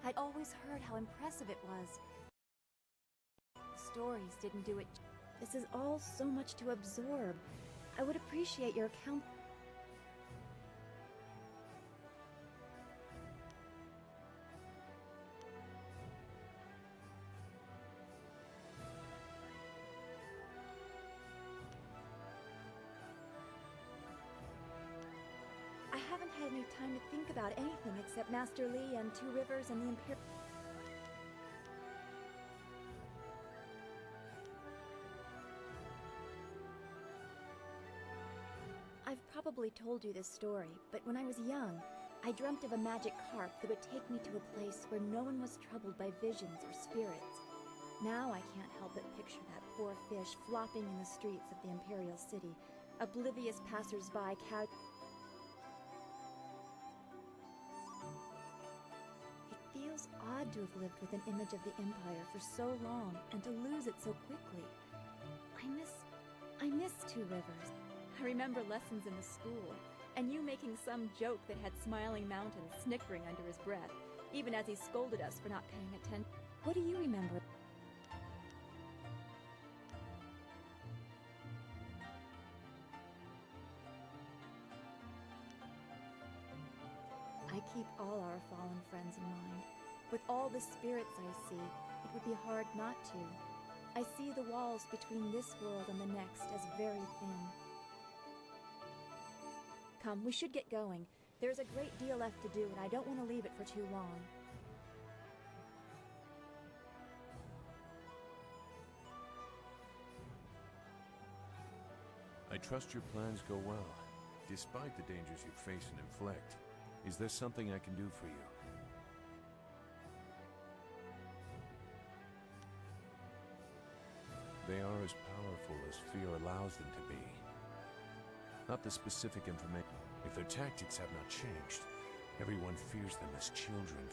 I'd always heard how impressive it was. The stories didn't do it. This is all so much to absorb. I would appreciate your account. I haven't had any time to think about anything except Master Li and Two Rivers and the Imperial. I've probably told you this story, but when I was young, I dreamt of a magic harp that would take me to a place where no one was troubled by visions or spirits. Now I can't help but picture that poor fish flopping in the streets of the Imperial City, oblivious passers-by cow. It feels odd to have lived with an image of the Empire for so long and to lose it so quickly. I miss Two Rivers. I remember lessons in the school, and you making some joke that had Smiling Mountain snickering under his breath, even as he scolded us for not paying attention. What do you remember? I keep all our fallen friends in mind. With all the spirits I see, it would be hard not to. I see the walls between this world and the next as very thin. Come, we should get going. There's a great deal left to do, and I don't want to leave it for too long. I trust your plans go well, despite the dangers you face and inflict. Is there something I can do for you? They are as powerful as fear allows them to be. Not the specific information. If their tactics have not changed, everyone fears them as children.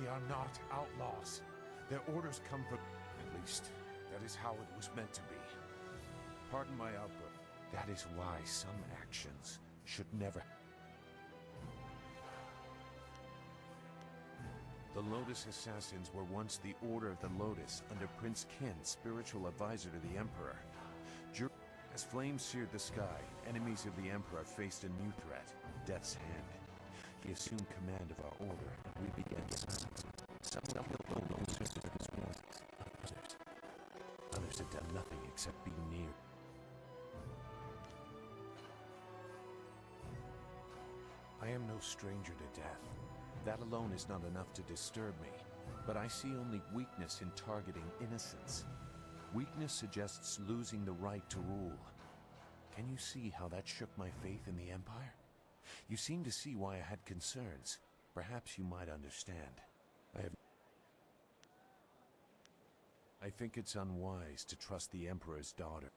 They are not outlaws. Their orders come from... At least, that is how it was meant to be. Pardon my outburst. That is why some actions should never... The Lotus Assassins were once the Order of the Lotus under Prince Ken, spiritual advisor to the Emperor. As flames seared the sky, enemies of the Emperor faced a new threat, Death's Hand. He assumed command of our order, and we began silence. Some alone resisted his warnings. Others had done nothing except be near. I am no stranger to death. That alone is not enough to disturb me. But I see only weakness in targeting innocence. Weakness suggests losing the right to rule. Can you see how that shook my faith in the Empire? You seem to see why I had concerns. Perhaps you might understand. I think it's unwise to trust the Emperor's daughter.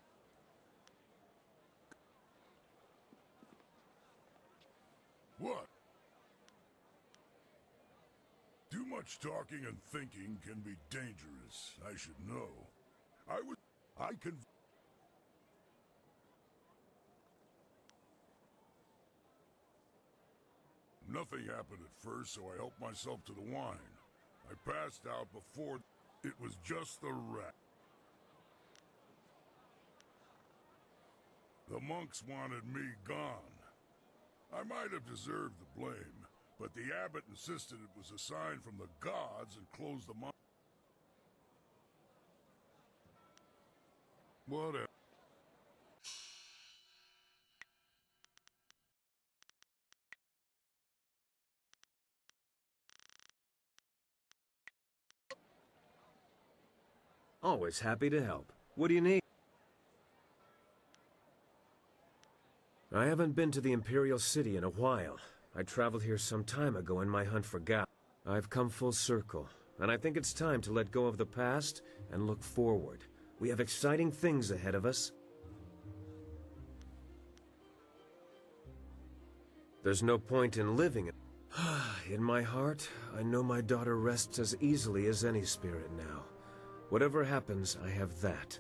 What? Too much talking and thinking can be dangerous, I should know. Nothing happened at first, so I helped myself to the wine. I passed out before it was just the rat. The monks wanted me gone. I might have deserved the blame, but the abbot insisted it was a sign from the gods and closed the monk. Whatever. Always happy to help. What do you need? I haven't been to the Imperial City in a while. I traveled here some time ago in my hunt for Gal. I've come full circle, and I think it's time to let go of the past and look forward. We have exciting things ahead of us. There's no point in living it. In my heart, I know my daughter rests as easily as any spirit now. Whatever happens, I have that.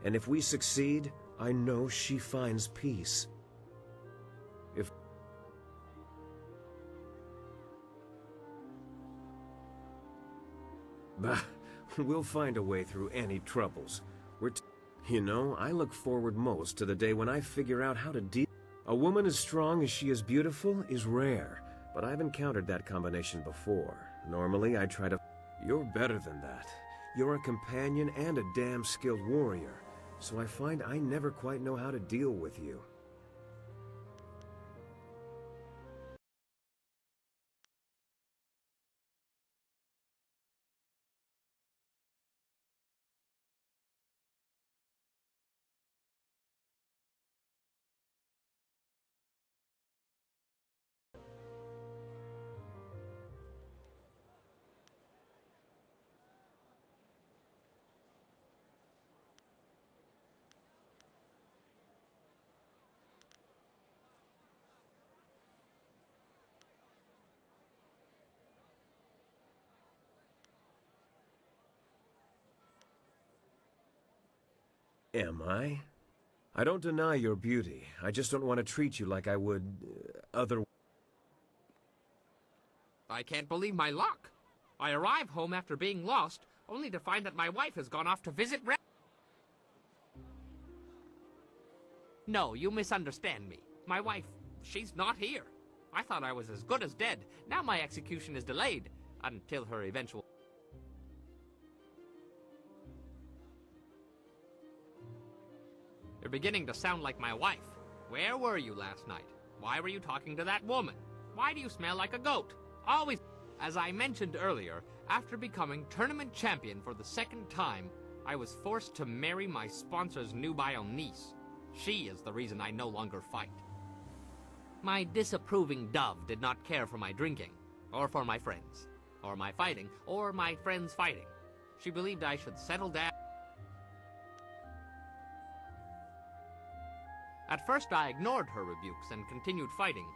And if we succeed, I know she finds peace. Bah, we'll find a way through any troubles. You know, I look forward most to the day when I figure out how to deal. A woman as strong as she is beautiful is rare, but I've encountered that combination before. Normally, I try to... You're better than that. You're a companion and a damn skilled warrior, so I find I never quite know how to deal with you. Am I? I don't deny your beauty. I just don't want to treat you like I would... other... I can't believe my luck. I arrive home after being lost, only to find that my wife has gone off to visit No, you misunderstand me. My wife, she's not here. I thought I was as good as dead. Now my execution is delayed, until her eventual... You're beginning to sound like my wife. Where were you last night? Why were you talking to that woman? Why do you smell like a goat? Always... As I mentioned earlier, after becoming tournament champion for the second time, I was forced to marry my sponsor's nubile niece. She is the reason I no longer fight. My disapproving dove did not care for my drinking, or for my friends, or my fighting, or my friends fighting. She believed I should settle down. At first I ignored her rebukes and continued fighting,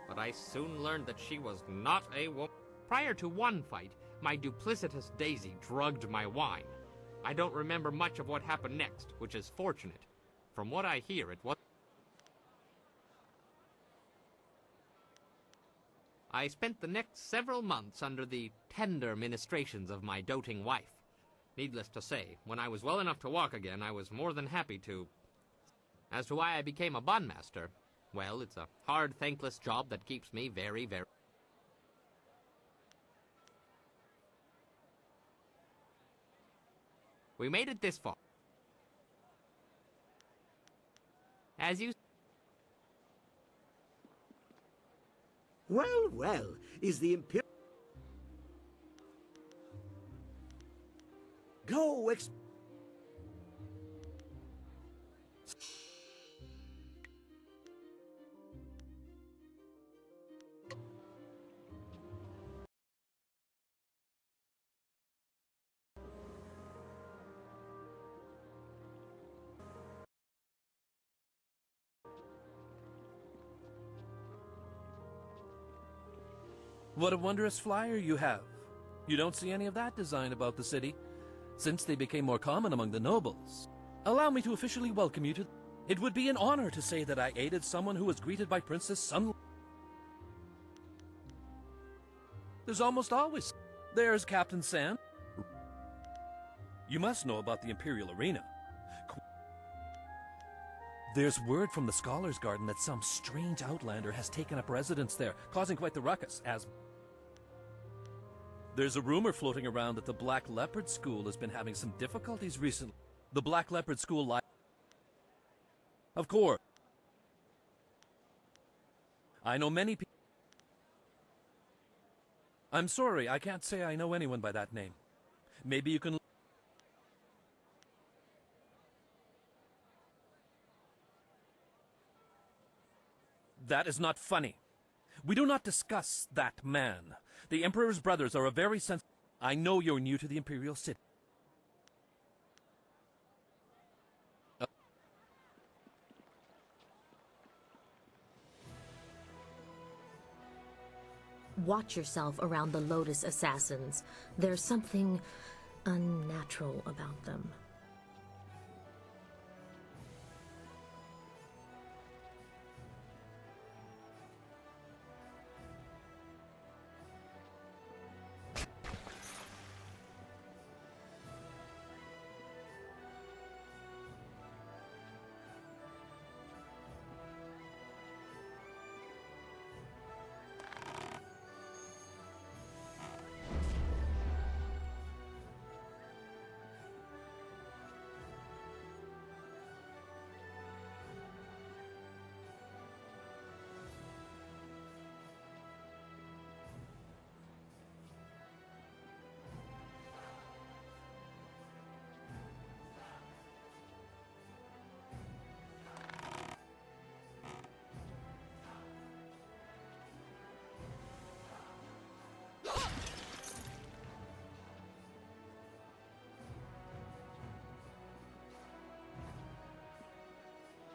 but I soon learned that she was not a woman. Prior to one fight, my duplicitous Daisy drugged my wine. I don't remember much of what happened next, which is fortunate. From what I hear, it was... I spent the next several months under the tender ministrations of my doting wife. Needless to say, when I was well enough to walk again, I was more than happy to... As to why I became a bondmaster, well, it's a hard, thankless job that keeps me very, very... We made it this far. As you... Well, well, is the Imperial... Go, What a wondrous flyer you have. You don't see any of that design about the city, since they became more common among the nobles. Allow me to officially welcome you to... It would be an honor to say that I aided someone who was greeted by Princess Sun... There's almost always... There's Captain Sand. You must know about the Imperial Arena. There's word from the Scholars' Garden that some strange outlander has taken up residence there, causing quite the ruckus, as... There's a rumor floating around that the Black Leopard School has been having some difficulties recently. The Black Leopard School Of course. I know many people... I'm sorry, I can't say I know anyone by that name. Maybe you can... That is not funny. We do not discuss that man. The Emperor's brothers are a very I know you're new to the Imperial City. Watch yourself around the Lotus Assassins. There's something unnatural about them.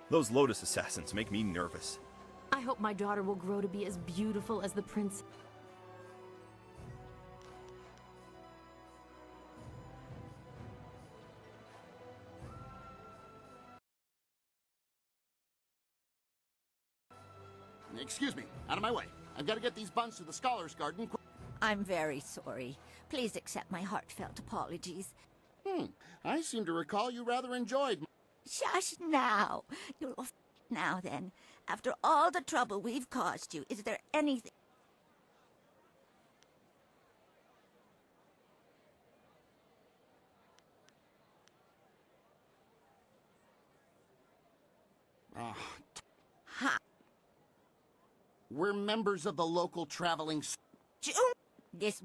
Those Lotus assassins make me nervous. I hope my daughter will grow to be as beautiful as the prince. Excuse me, out of my way. I've got to get these buns to the Scholars Garden. I'm very sorry. Please accept my heartfelt apologies. I seem to recall you rather enjoyed. Shush now. You're off now then. After all the trouble we've caused you, is there anything... Ha! We're members of the local traveling... This...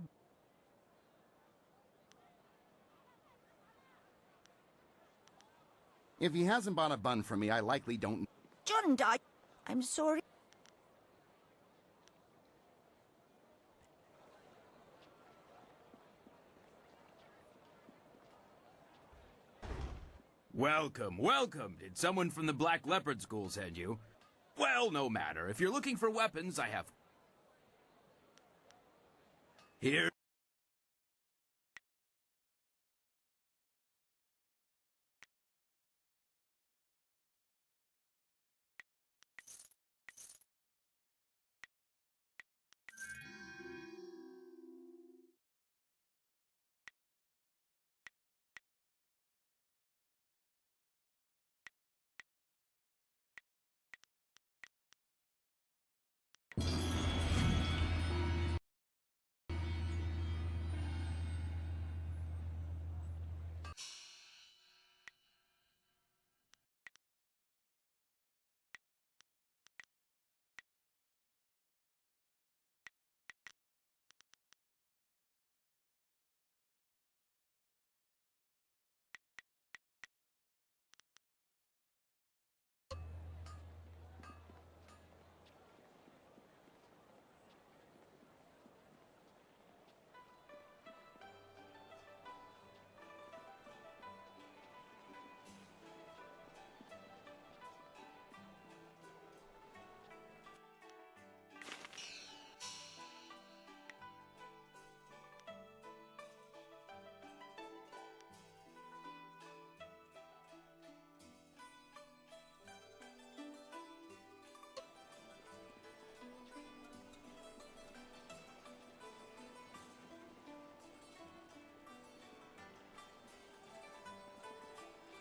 If he hasn't bought a bun for me, I likely don't... Junda, I'm sorry. Welcome, welcome. Did someone from the Black Leopard School send you? Well, no matter. If you're looking for weapons, I have... Here...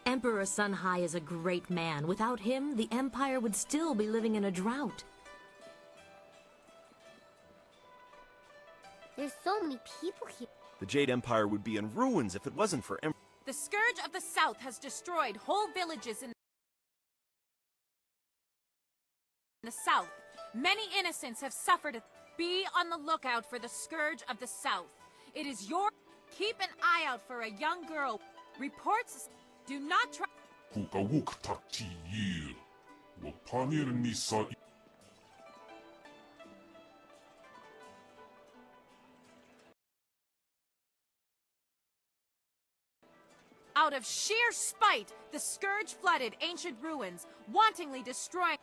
Emperor Sun Hai is a great man. Without him, the Empire would still be living in a drought. There's so many people here. The Jade Empire would be in ruins if it wasn't for The Scourge of the South has destroyed whole villages in the South. Many innocents have suffered. Be on the lookout for the Scourge of the South. It is your... Keep an eye out for a young girl. Reports... Do not try... Out of sheer spite, the Scourge flooded ancient ruins, wantonly destroying...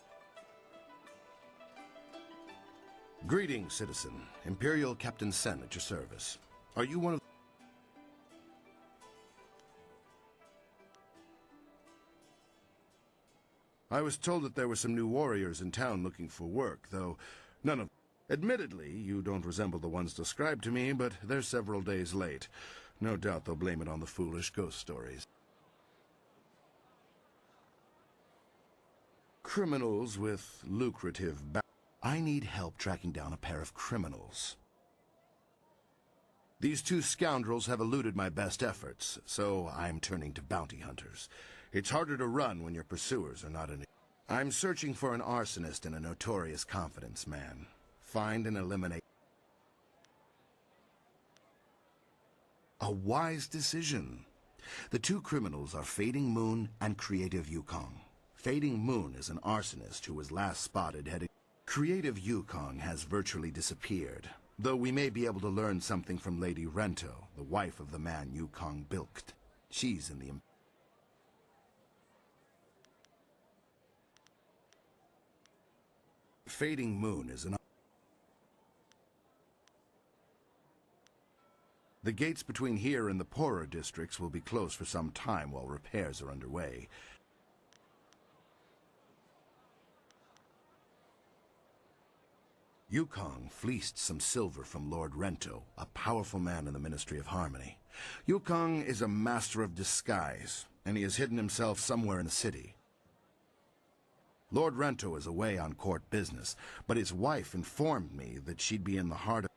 Greetings, citizen. Imperial Captain Sen at your service. Are you one of... I was told that there were some new warriors in town looking for work, though none of... Admittedly, you don't resemble the ones described to me, but they're several days late. No doubt they'll blame it on the foolish ghost stories. Criminals with lucrative I need help tracking down a pair of criminals. These two scoundrels have eluded my best efforts, so I'm turning to bounty hunters. It's harder to run when your pursuers are not in it. I'm searching for an arsonist and a notorious confidence man. Find and eliminate. A wise decision. The two criminals are Fading Moon and Creative Yukong. Fading Moon is an arsonist who was last spotted heading... Creative Yukong has virtually disappeared, though we may be able to learn something from Lady Rento, the wife of the man Yukong bilked. She's in the... Fading Moon is an... The gates between here and the poorer districts will be closed for some time while repairs are underway. Yukong fleeced some silver from Lord Rento, a powerful man in the Ministry of Harmony. Yukong is a master of disguise, and he has hidden himself somewhere in the city. Lord Rento is away on court business, but his wife informed me that she'd be in the heart of...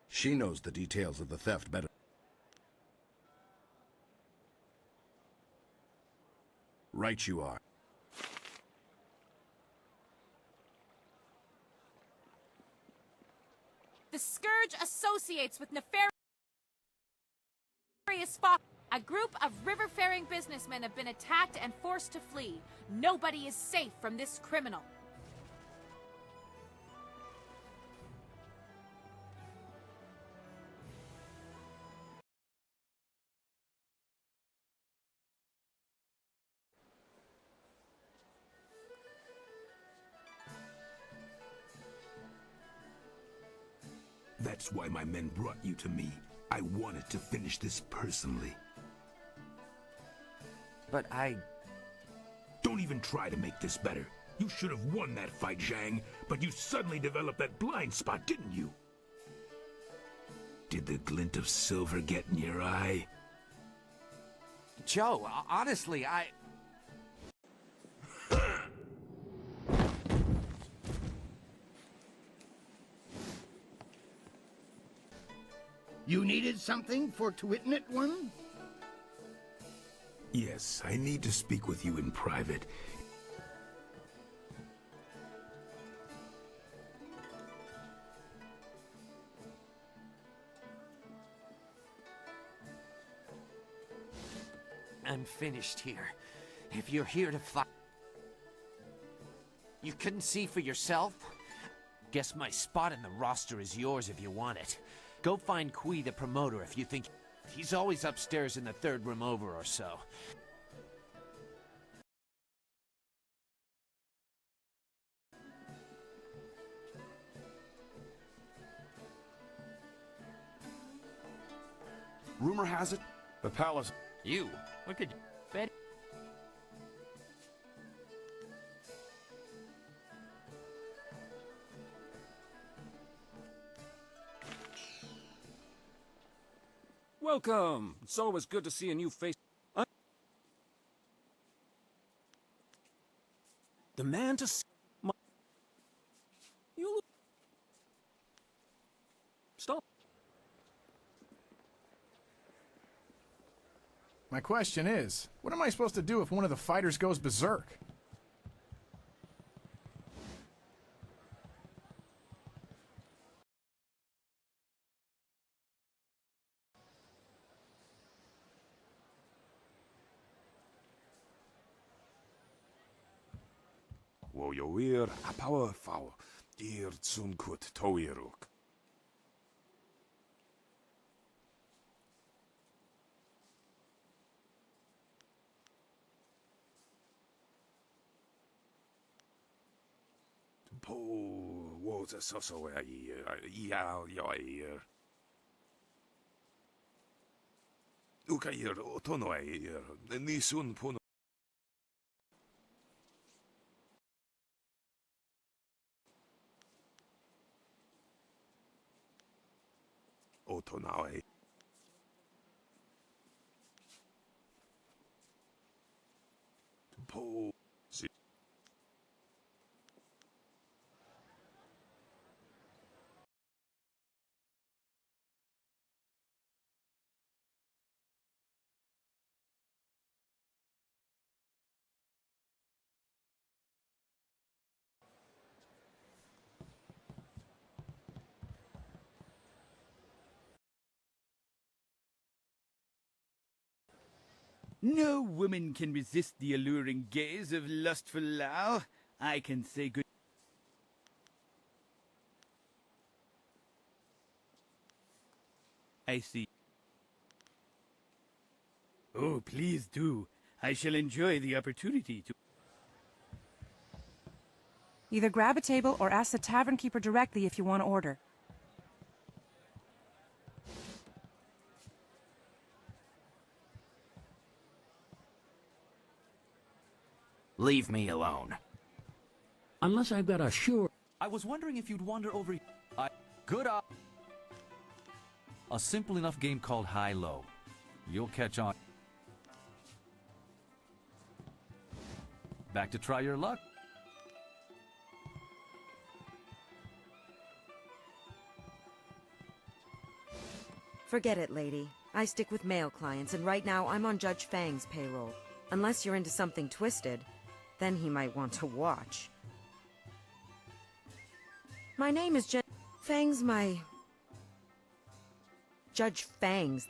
She knows the details of the theft better. Right you are. The Scourge associates with nefarious fox. A group of river-faring businessmen have been attacked and forced to flee. Nobody is safe from this criminal. That's why my men brought you to me. I wanted to finish this personally. But I... Don't even try to make this better. You should have won that fight, Zhang, but you suddenly developed that blind spot, didn't you? Did the glint of silver get in your eye? Joe, honestly, I... You needed something for to witten it, one? Yes, I need to speak with you in private. I'm finished here. If you're here to fight... You couldn't see for yourself? Guess my spot in the roster is yours if you want it. Go find Kui the promoter if you think... He's always upstairs in the third room over or so. Rumor has it, the palace... You? What could you... Bet... Welcome! It's always good to see a new face. The man to see my... You... Stop. My question is, what am I supposed to do if one of the fighters goes berserk? Woyoir apowerful, dir zunkut toiruk. Po was a soso a year. Ukair otono a year, nisun puno. Otonawe. Po. No woman can resist the alluring gaze of lustful Lao. I can say good... I see. Oh, please do. I shall enjoy the opportunity to... Either grab a table or ask the tavern keeper directly if you want to order. Leave me alone. Unless I've got a sure... I was wondering if you'd wander over... Good up. A simple enough game called High-Low. You'll catch on. Back to try your luck. Forget it, lady. I stick with male clients, and right now I'm on Judge Fang's payroll. Unless you're into something twisted, then he might want to watch. My name is Fang's my... Judge Fang's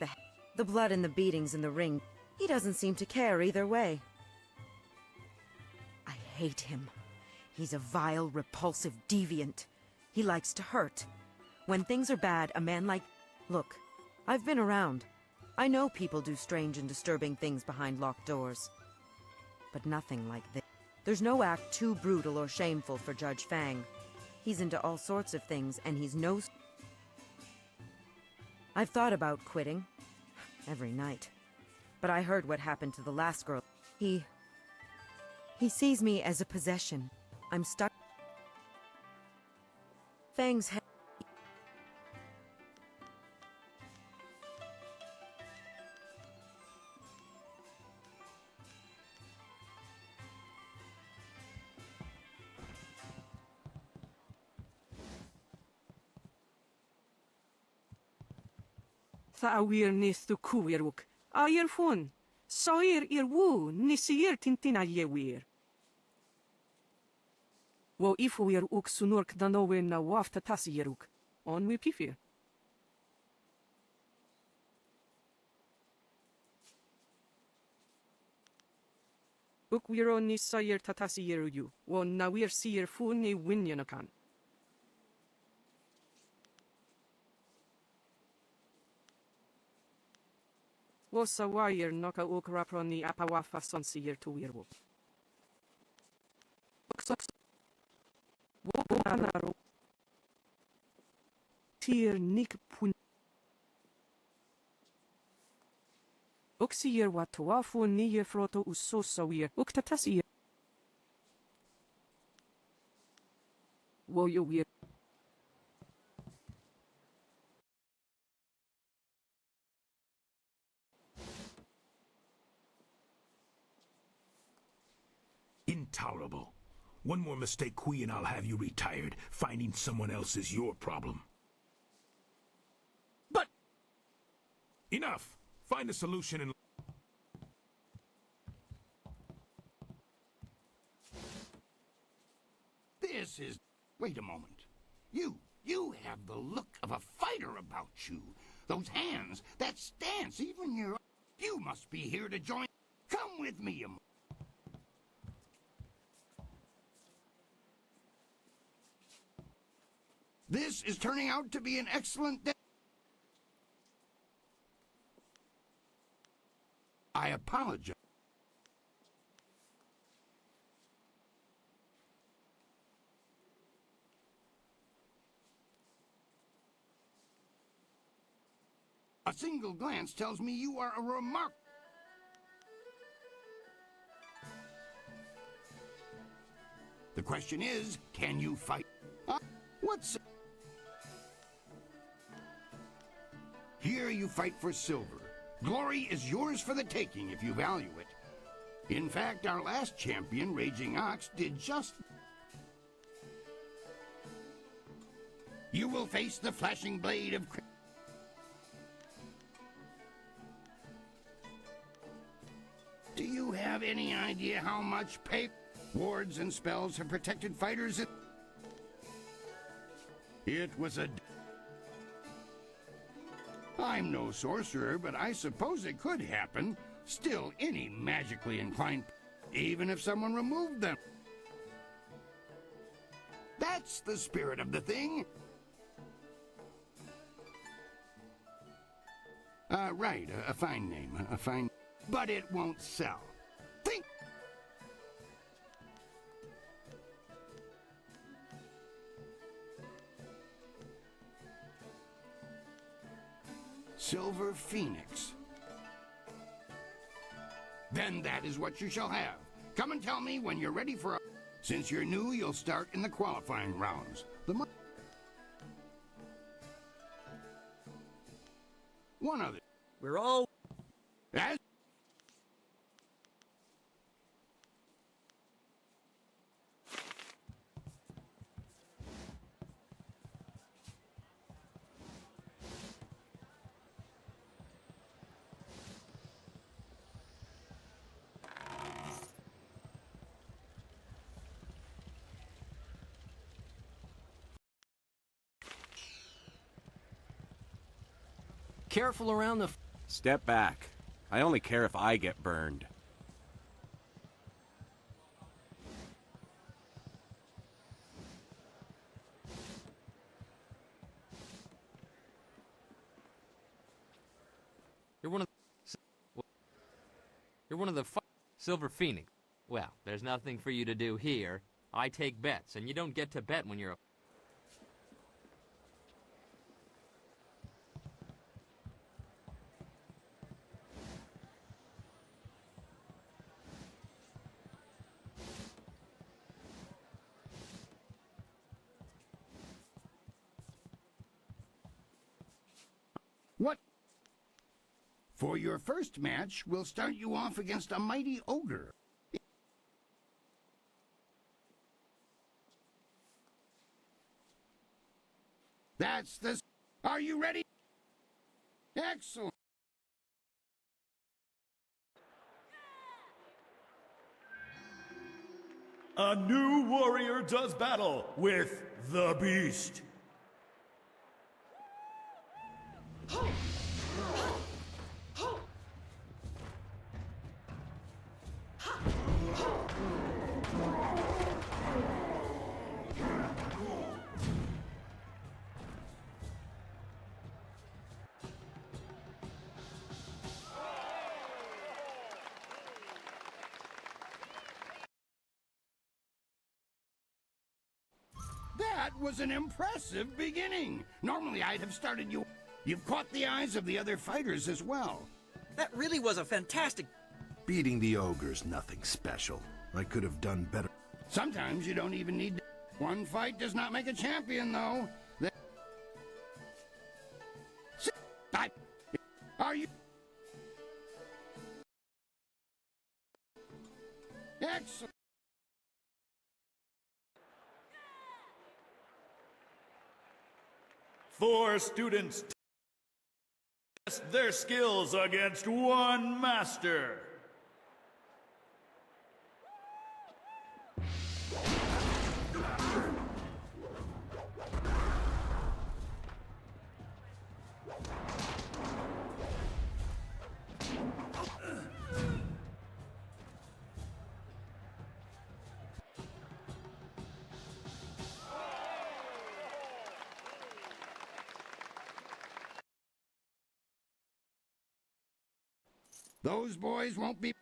the blood and the beatings in the ring. He doesn't seem to care either way. I hate him. He's a vile, repulsive deviant. He likes to hurt. When things are bad, a man like... Look, I've been around. I know people do strange and disturbing things behind locked doors. But nothing like this. There's no act too brutal or shameful for Judge Fang. He's into all sorts of things, and he's no... I've thought about quitting. Every night. But I heard what happened to the last girl. He sees me as a possession. I'm stuck... Fang's head... Tha'awir nis tu kuiruk. Ayer fun. Soir irwu nisir tintina yewir. Wo ifuir uk sunurk danowe na wafta tasiruk. On we pifir. Uk wiro ni soir tatasiru you. Wo nawir sir fun ni winyanakan. Wosa wire noka uk raproni apawafa sonsir tu wirwo. Wobanaro. Tier nik pun. Uksir watoafu niye froto usosawir. Uktatasir. Wo yo wir. Intolerable. One more mistake, Kui, and I'll have you retired. Finding someone else is your problem. But... Enough! Find a solution and... This is... Wait a moment. You have the look of a fighter about you. Those hands, that stance, even your... You must be here to join... Come with me a moment. This is turning out to be an excellent day. I apologize. A single glance tells me you are a remarkable... The question is, can you fight? What's... Here you fight for silver. Glory is yours for the taking if you value it. In fact, our last champion, Raging Ox, did just... You will face the flashing blade of... Do you have any idea how much paper, wards, and spells have protected fighters? It was a... I'm no sorcerer, but I suppose it could happen. Still, any magically inclined... Even if someone removed them. That's the spirit of the thing. Right, a fine name, a fine... But it won't sell. Silver Phoenix. Then that is what you shall have. Come and tell me when you're ready for a... Since you're new, you'll start in the qualifying rounds. One other. We're all... As... Careful around the... Step back. I only care if I get burned. You're one of the Silver Phoenix. Well, there's nothing for you to do here. I take bets, and you don't get to bet when you're a... What? For your first match, we'll start you off against a mighty ogre. That's the... Are you ready? Excellent. A new warrior does battle with the Beast. That was an impressive beginning. Normally I'd have started you... You've caught the eyes of the other fighters as well. That really was a fantastic... Beating the ogre's nothing special. I could have done better. Sometimes you don't even need... One fight does not make a champion, though. Are you... Excellent. Four students test their skills against one master. Those boys won't be...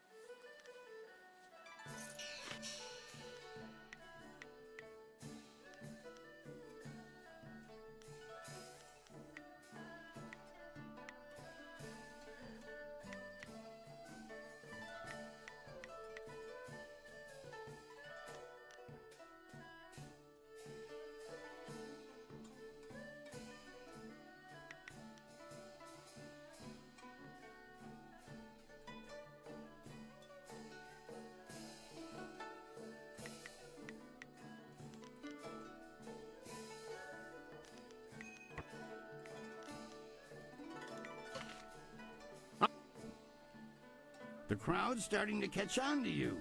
The crowd's starting to catch on to you.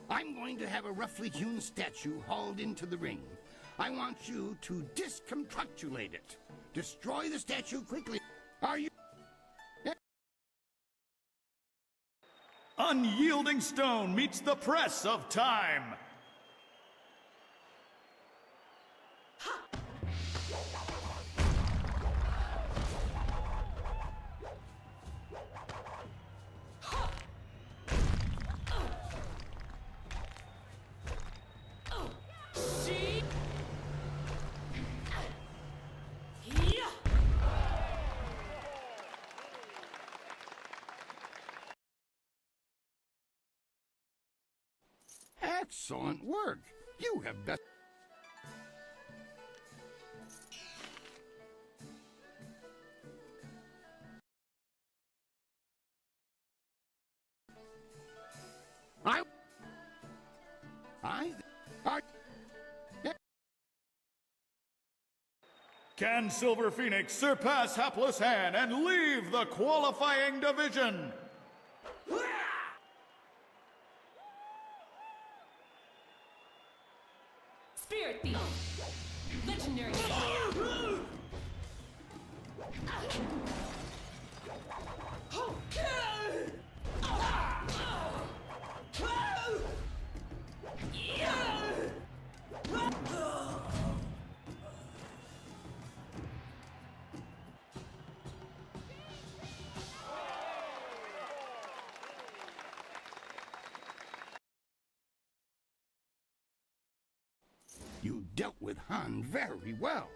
I'm going to have a roughly hewn statue hauled into the ring. I want you to disconstructulate it. Destroy the statue quickly. Are you... Unyielding stone meets the press of time. Excellent work. You have best... Can Silver Phoenix surpass Hapless Han and leave the qualifying division? Spirit Thief. Legendary. You dealt with Han very well.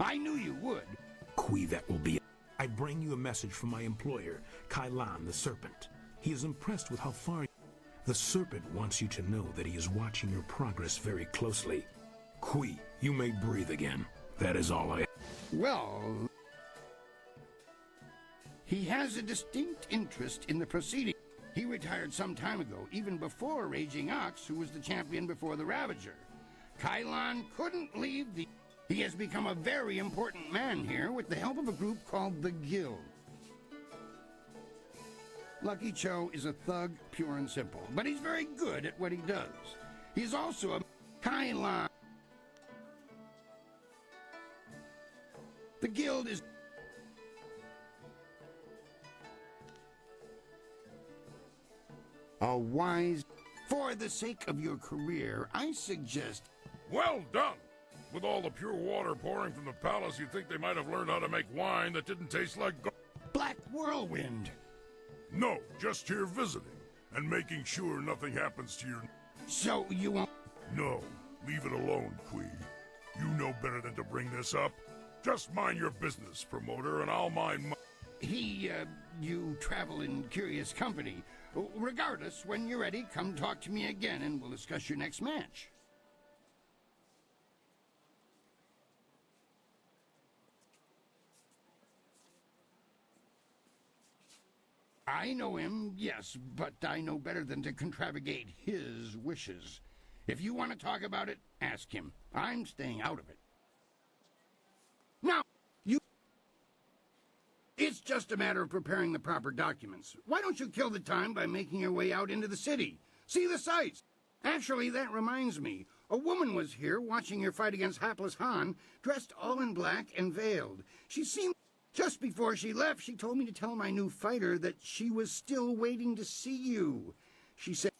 I knew you would. Kui, that will be it. I bring you a message from my employer, Kailan the Serpent. He is impressed with how far... The Serpent wants you to know that he is watching your progress very closely. Kui, you may breathe again. That is all I... Well... He has a distinct interest in the proceeding. He retired some time ago, even before Raging Ox, who was the champion before the Ravager. Kailan couldn't leave the... He has become a very important man here with the help of a group called the Guild. Lucky Cho is a thug, pure and simple, but he's very good at what he does. He's also a... Kailan... The Guild is... a wise... For the sake of your career, I suggest... Well done! With all the pure water pouring from the palace, you'd think they might have learned how to make wine that didn't taste like Black Whirlwind! No, just here visiting, and making sure nothing happens to your... So you won't... No, leave it alone, Kui. You know better than to bring this up. Just mind your business, promoter, and I'll mind my... You travel in curious company. Regardless, when you're ready, come talk to me again and we'll discuss your next match. I know him, yes, but I know better than to contravigate his wishes. If you want to talk about it, ask him. I'm staying out of it. Now, it's just a matter of preparing the proper documents. Why don't you kill the time by making your way out into the city? See the sights. Actually, that reminds me. A woman was here watching your fight against Hapless Han, dressed all in black and veiled. She seemed... Just before she left, she told me to tell my new fighter that she was still waiting to see you. She said...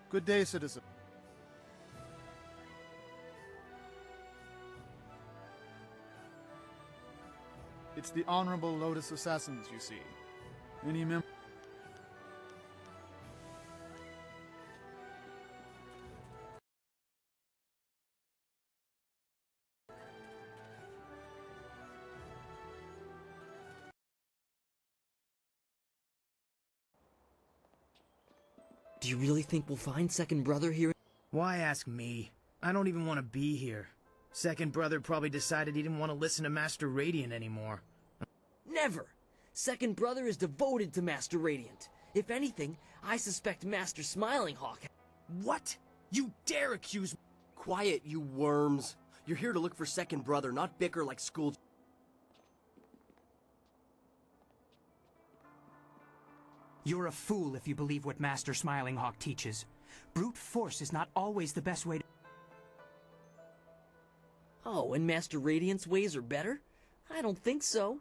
Good day, citizen. It's the Honorable Lotus Assassins, you see. Any mem- Do you really think we'll find Second Brother here? Why ask me? I don't even want to be here. Second Brother probably decided he didn't want to listen to Master Radiant anymore. Never! Second Brother is devoted to Master Radiant. If anything, I suspect Master Smiling Hawk... What? You dare accuse me? Quiet, you worms. You're here to look for Second Brother, not bicker like school... You're a fool if you believe what Master Smiling Hawk teaches. Brute force is not always the best way to... Oh, and Master Radiant's ways are better? I don't think so.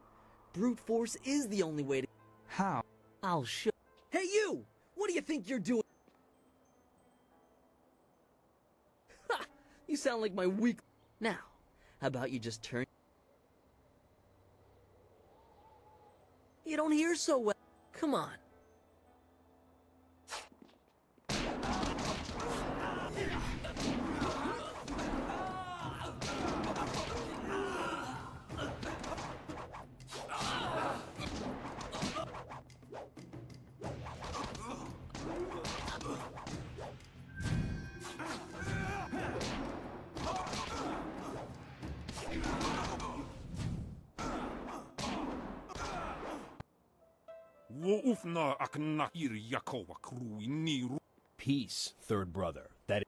Brute force is the only way to... How? I'll show... Hey, you! What do you think you're doing? Ha! You sound like my weak... Now, how about you just turn... You don't hear so well. Come on. Peace, third brother. That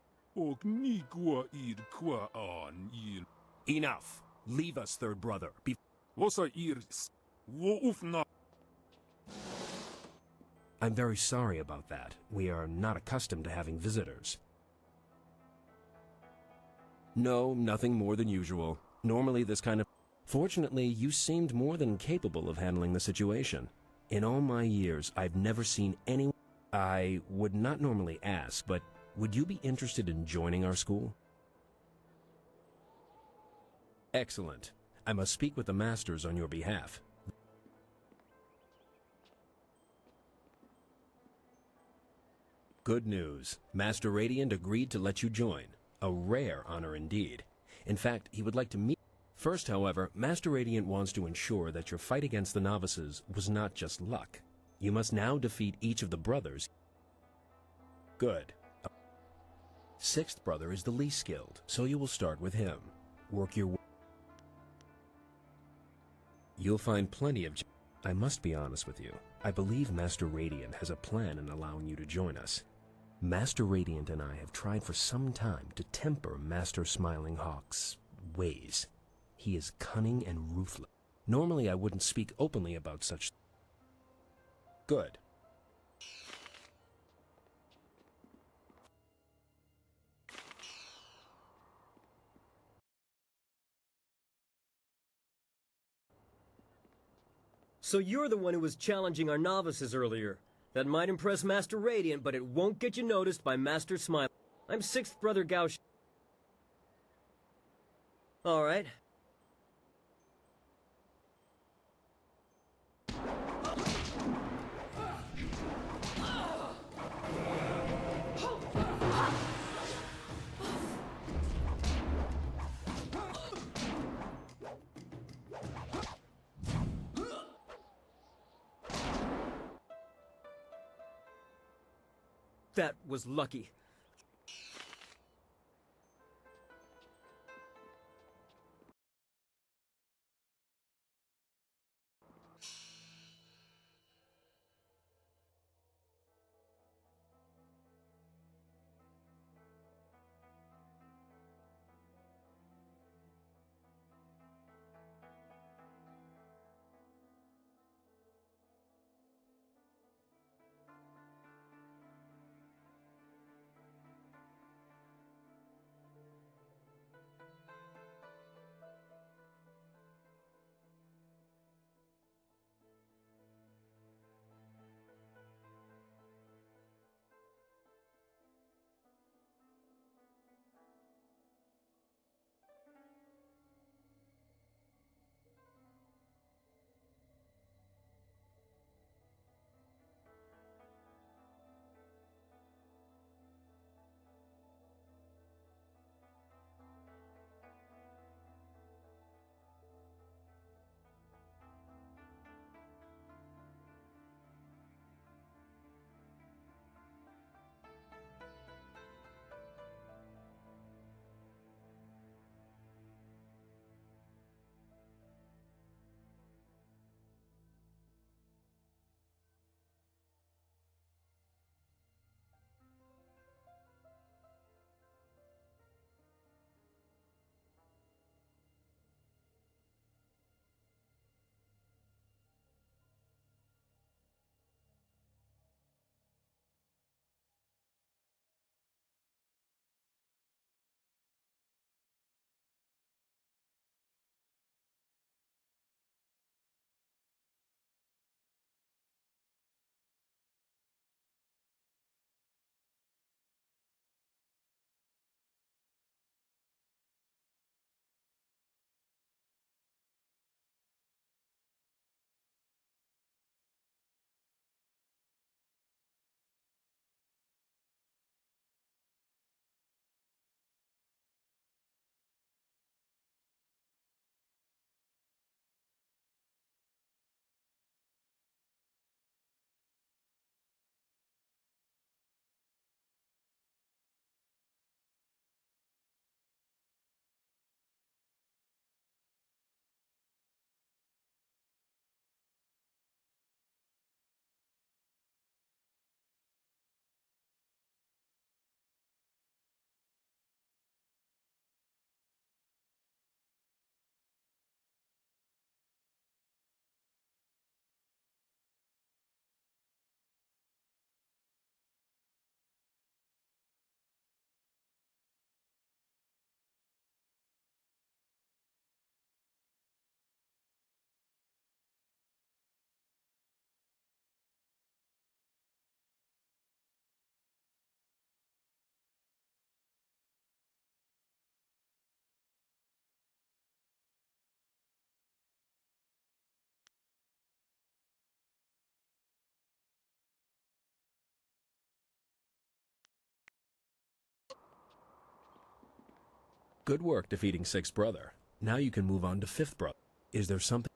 Enough. Leave us, third brother. I'm very sorry about that. We are not accustomed to having visitors. No, nothing more than usual. Normally this kind of... Fortunately, you seemed more than capable of handling the situation. In all my years, I've never seen anyone... I would not normally ask, but would you be interested in joining our school? Excellent. I must speak with the masters on your behalf. Good news. Master Radiant agreed to let you join. A rare honor indeed. In fact, he would like to meet... First, however, Master Radiant wants to ensure that your fight against the novices was not just luck. You must now defeat each of the brothers. Good. Sixth brother is the least skilled, so you will start with him. Work your way. You'll find plenty of... I must be honest with you. I believe Master Radiant has a plan in allowing you to join us. Master Radiant and I have tried for some time to temper Master Smiling Hawk's ways. He is cunning and ruthless. Normally I wouldn't speak openly about such... Good. So you're the one who was challenging our novices earlier. That might impress Master Radiant, but it won't get you noticed by Master Smile. I'm 6th Brother Gauch. Alright. That was lucky. Good work defeating sixth brother. Now you can move on to fifth brother. Is there something?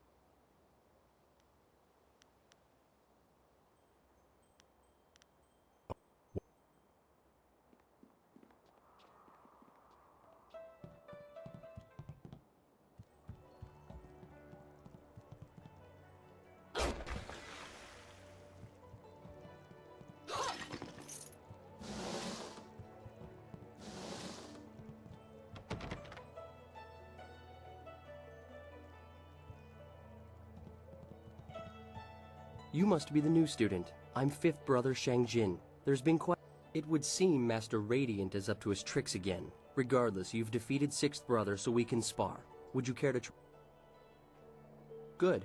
You must be the new student. I'm fifth brother Shangjin. There's been quite... It would seem Master Radiant is up to his tricks again. Regardless, you've defeated sixth brother, so we can spar. Would you care to Good.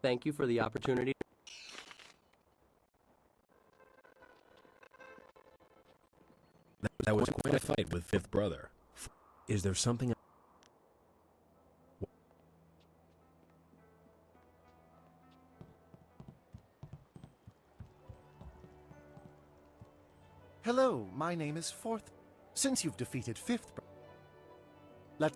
Thank you for the opportunity. That was quite a fight with fifth brother. Is there something? Hello, my name is Fourth. Since you've defeated Fifth, let...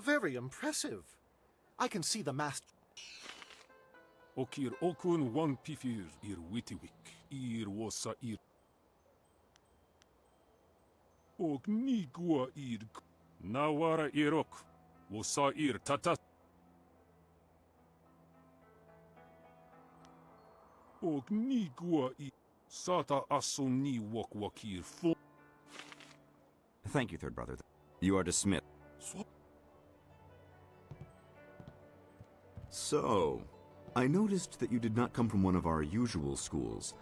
Very impressive. I can see the master... Okir okun wan pifir ir witiwik ir wosa ir. Ok nigua ir nawara irok wosa ir tata. Ok nigua ir sata asoni wok wakir fo. Thank you, third brother. You are dismissed. So, I noticed that you did not come from one of our usual schools.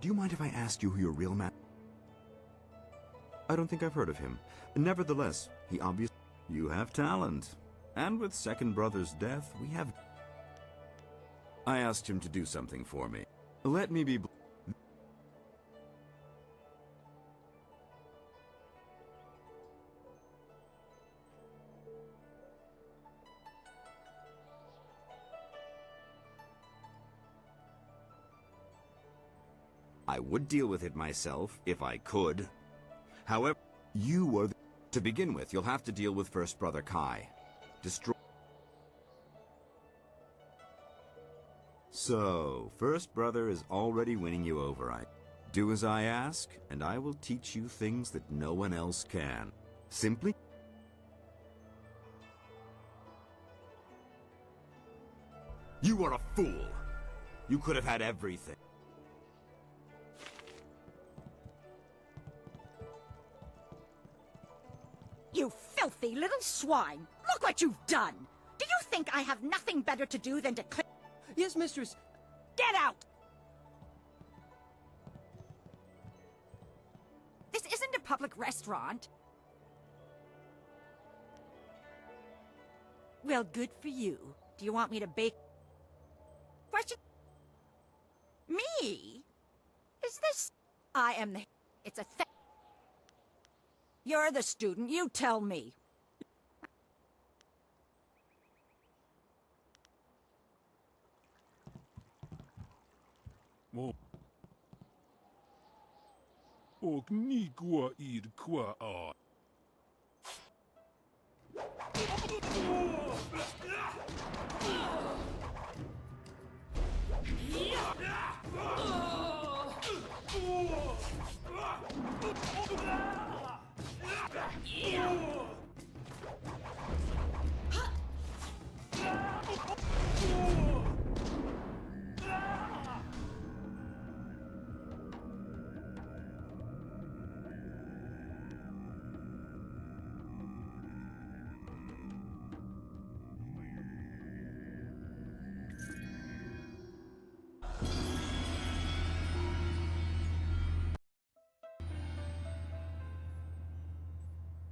Do you mind if I asked you who your real man? I don't think I've heard of him. Nevertheless, he obviously... You have talent. And with second brother's death, we have... I asked him to do something for me. Let me be... I would deal with it myself, if I could. However, you are... To begin with, you'll have to deal with First Brother Kai. Destroy... So, First Brother is already winning you over. Do as I ask, and I will teach you things that no one else can. Simply... You are a fool! You could have had everything. You filthy little swine! Look what you've done! Do you think I have nothing better to do than to clean... Yes, mistress. Get out! This isn't a public restaurant. Well, good for you. Do you want me to bake... Question... Me? Is this... I am the... It's a thing. You're the student, you tell me. Ok nigua ir qua a.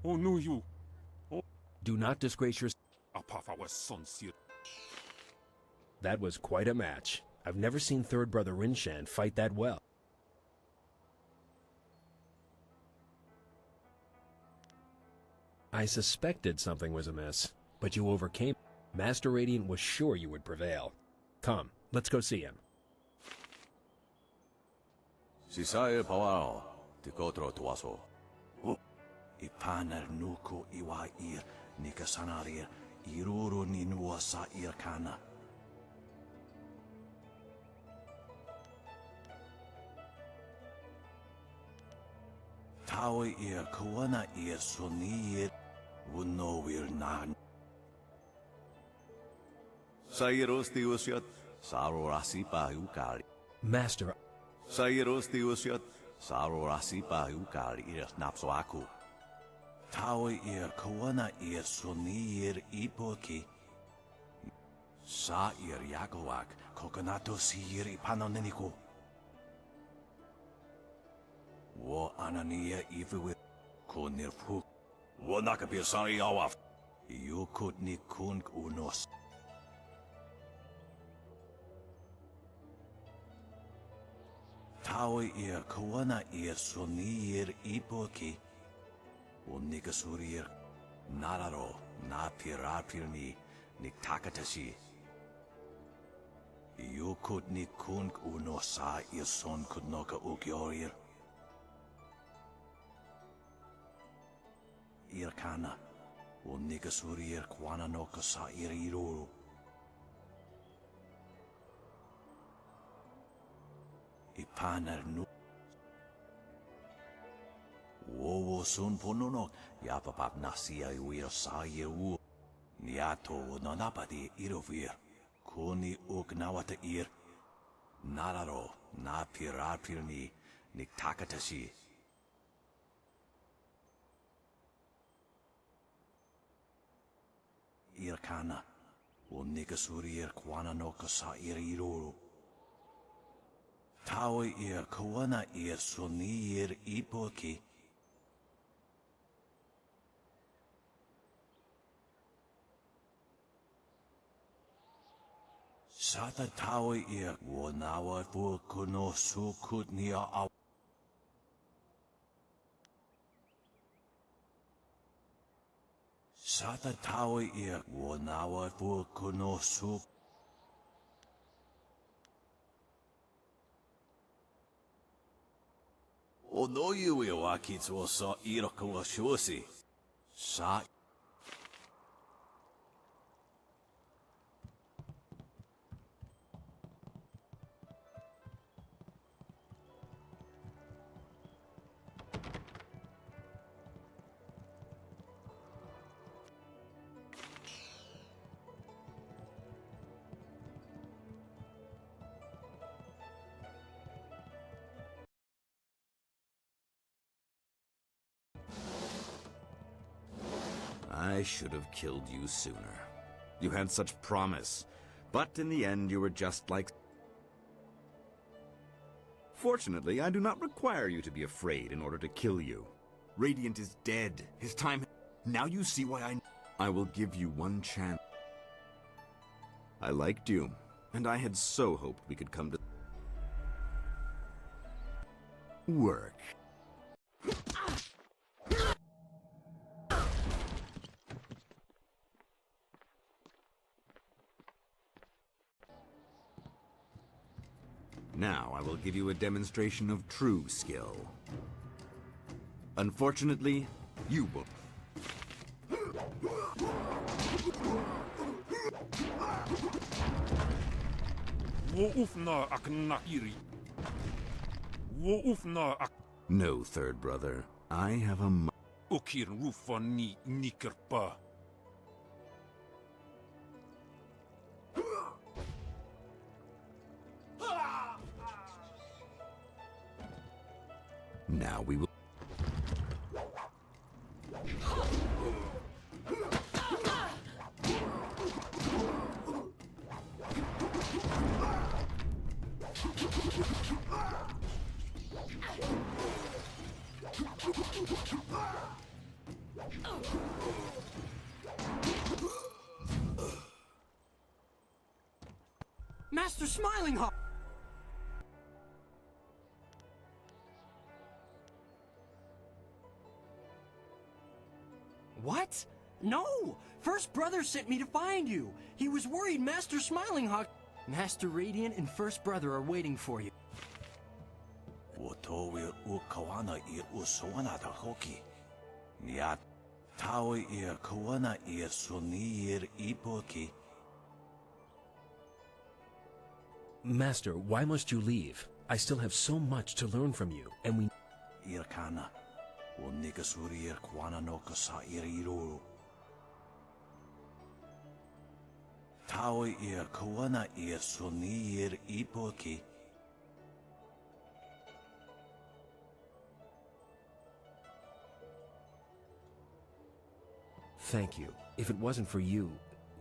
Oh no you. Do not disgrace your... Apafa was sincere. That was quite a match. I've never seen third brother Rinshan fight that well. I suspected something was amiss, but you overcame. Master Radiant was sure you would prevail. Come, let's go see him. Sisae pawao, tikotro tuaso. Ipaner nuku iwa ir, nikasanarir, iruru ninua sa irkana. Tawe ir kuana ir sunir, unowir nan. Sairos tiusiat, sarorasipa ukari. Master. Sairos tiusiat, sarorasipa ukari ir napsoaku. Tawe ir kuana ir sunir ipoki. Sa ir yakoak, kokonato sir ipanoneniku. Wo anania ifu konirfu. Wo nakapir awaf. Yukut ni kunk unos. Tawe ir kuana ir sunir ipoki. Wo nikasurir nararo na pirapirni niktakatashi. Yukut ni kunk unosa ir son kudnoka ukyorir. Irkana, o nikasurir kwana no kasa iriru. Ipaner nu. Wowo sun ponunok, yapapap nasia iwir sa yewu. Niato nanapati irovir, kuni uknawata ir. Nararo, na pirapirni, niktakatashi. Irkana, o nikasurir kwana no kasa iriru. Tawe ir kwana ir sunir ipoki. Sata tawe ir wonawa fu kuno sukut nia aw. Sata tawe ir wonawa fu kuno su. Onoyu iwakitsu sa iraku wa shosi. Sa. I should have killed you sooner. You had such promise, but in the end you were just like... Fortunately, I do not require you to be afraid in order to kill you. Radiant is dead. His time... Now you see why I will give you one chance. I liked you, and I had so hoped we could come to... work. Now I will give you a demonstration of true skill. Unfortunately, you will... No, third brother. I have a... Now we will... Master Smiling Hawk! What? No! First Brother sent me to find you. He was worried Master Smiling Hawk... Master Radiant and First Brother are waiting for you. Master, why must you leave? I still have so much to learn from you, and we... Thank you. If it wasn't for you,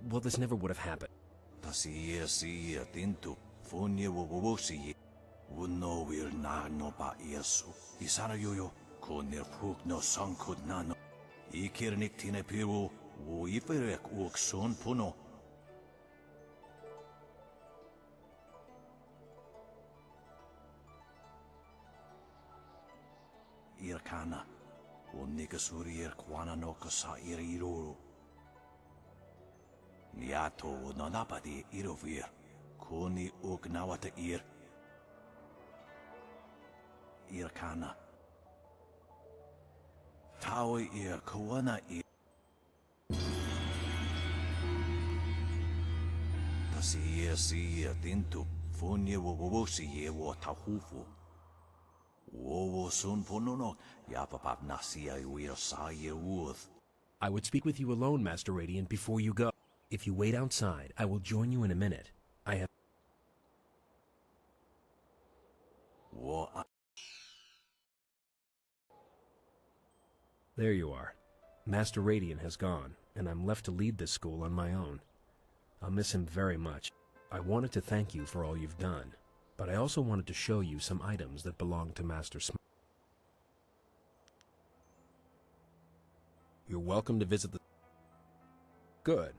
well, this never would have happened. Irkana, o Nigasurier Kwananoka sa Iriruru. Niato o Nanapadi Irovir, Kuni Ugnawata Irkana. Taui ir Kuana Tasi Dintu, Funya Wowosi ye wa Tahufu. I would speak with you alone, Master Radiant, before you go. If you wait outside, I will join you in a minute. I have... There you are. Master Radiant has gone, and I'm left to lead this school on my own. I'll miss him very much. I wanted to thank you for all you've done. But I also wanted to show you some items that belong to Master Smith. You're welcome to visit the... Good.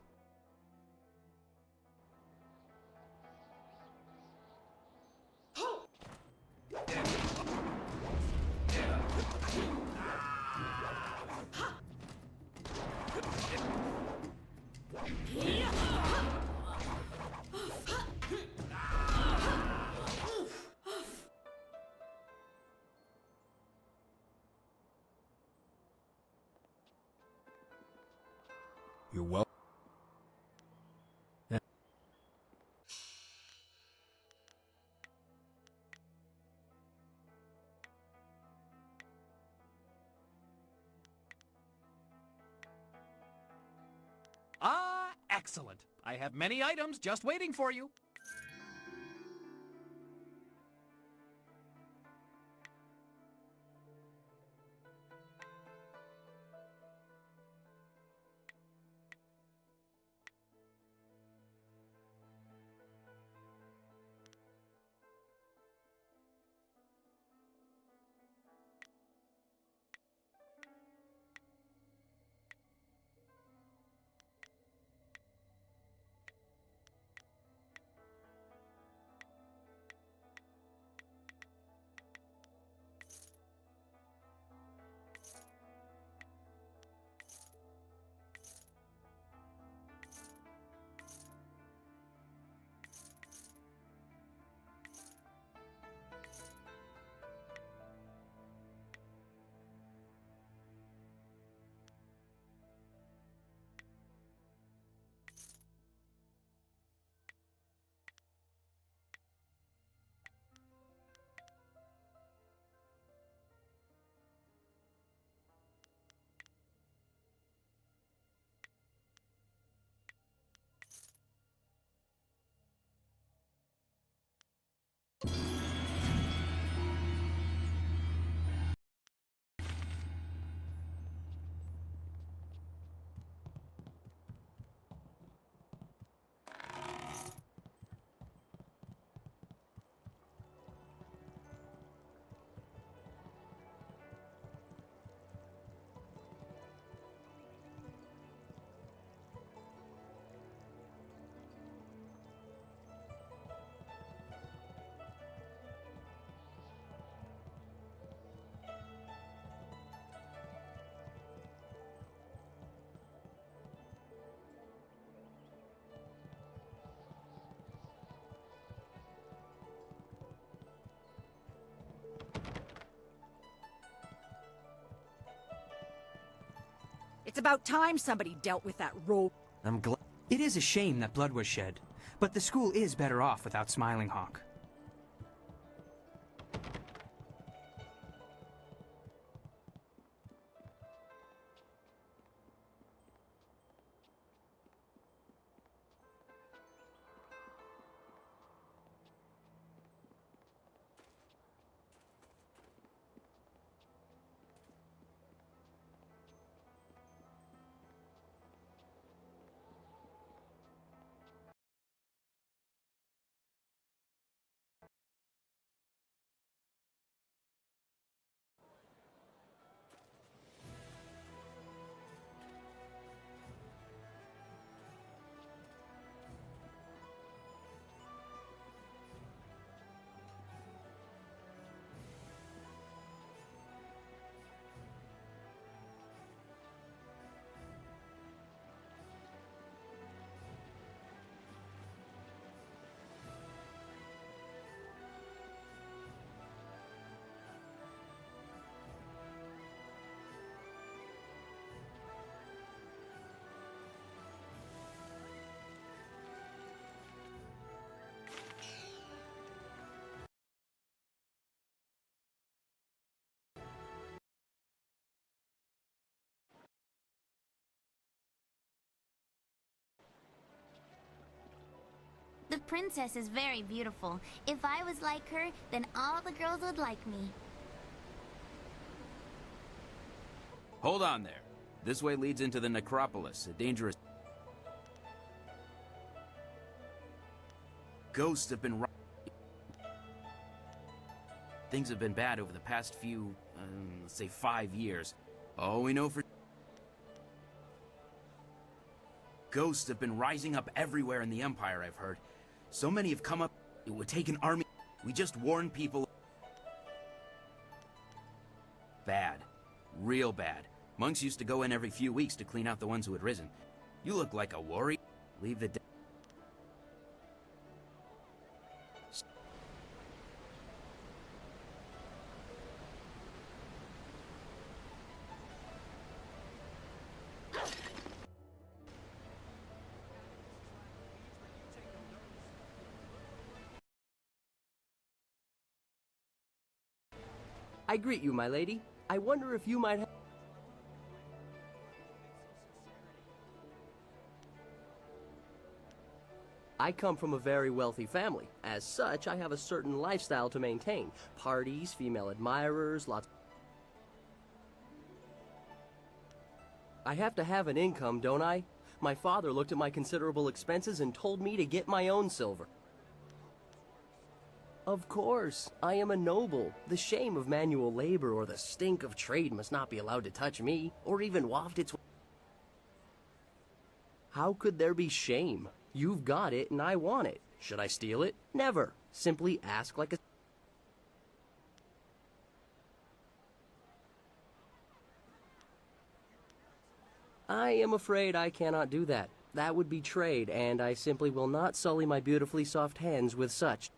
You're welcome. Ah, excellent. I have many items just waiting for you. It's about time somebody dealt with that rogue. I'm glad. It is a shame that blood was shed, but the school is better off without Smiling Hawk. The princess is very beautiful. If I was like her, then all the girls would like me. Hold on there. This way leads into the necropolis, a dangerous... Ghosts have been... Things have been bad over the past few, let's say 5 years. All we know for... Ghosts have been rising up everywhere in the Empire, I've heard. So many have come up, it would take an army. We just warn people. Bad. Real bad. Monks used to go in every few weeks to clean out the ones who had risen. You look like a warrior. Leave the... I greet you, my lady. I wonder if you might have... I come from a very wealthy family. As such, I have a certain lifestyle to maintain. Parties, female admirers, lots... I have to have an income, don't I? My father looked at my considerable expenses and told me to get my own silver. Of course, I am a noble. The shame of manual labor or the stink of trade must not be allowed to touch me, or even waft its... How could there be shame? You've got it and I want it. Should I steal it? Never. Simply ask like a... I am afraid I cannot do that. That would be trade, and I simply will not sully my beautifully soft hands with such.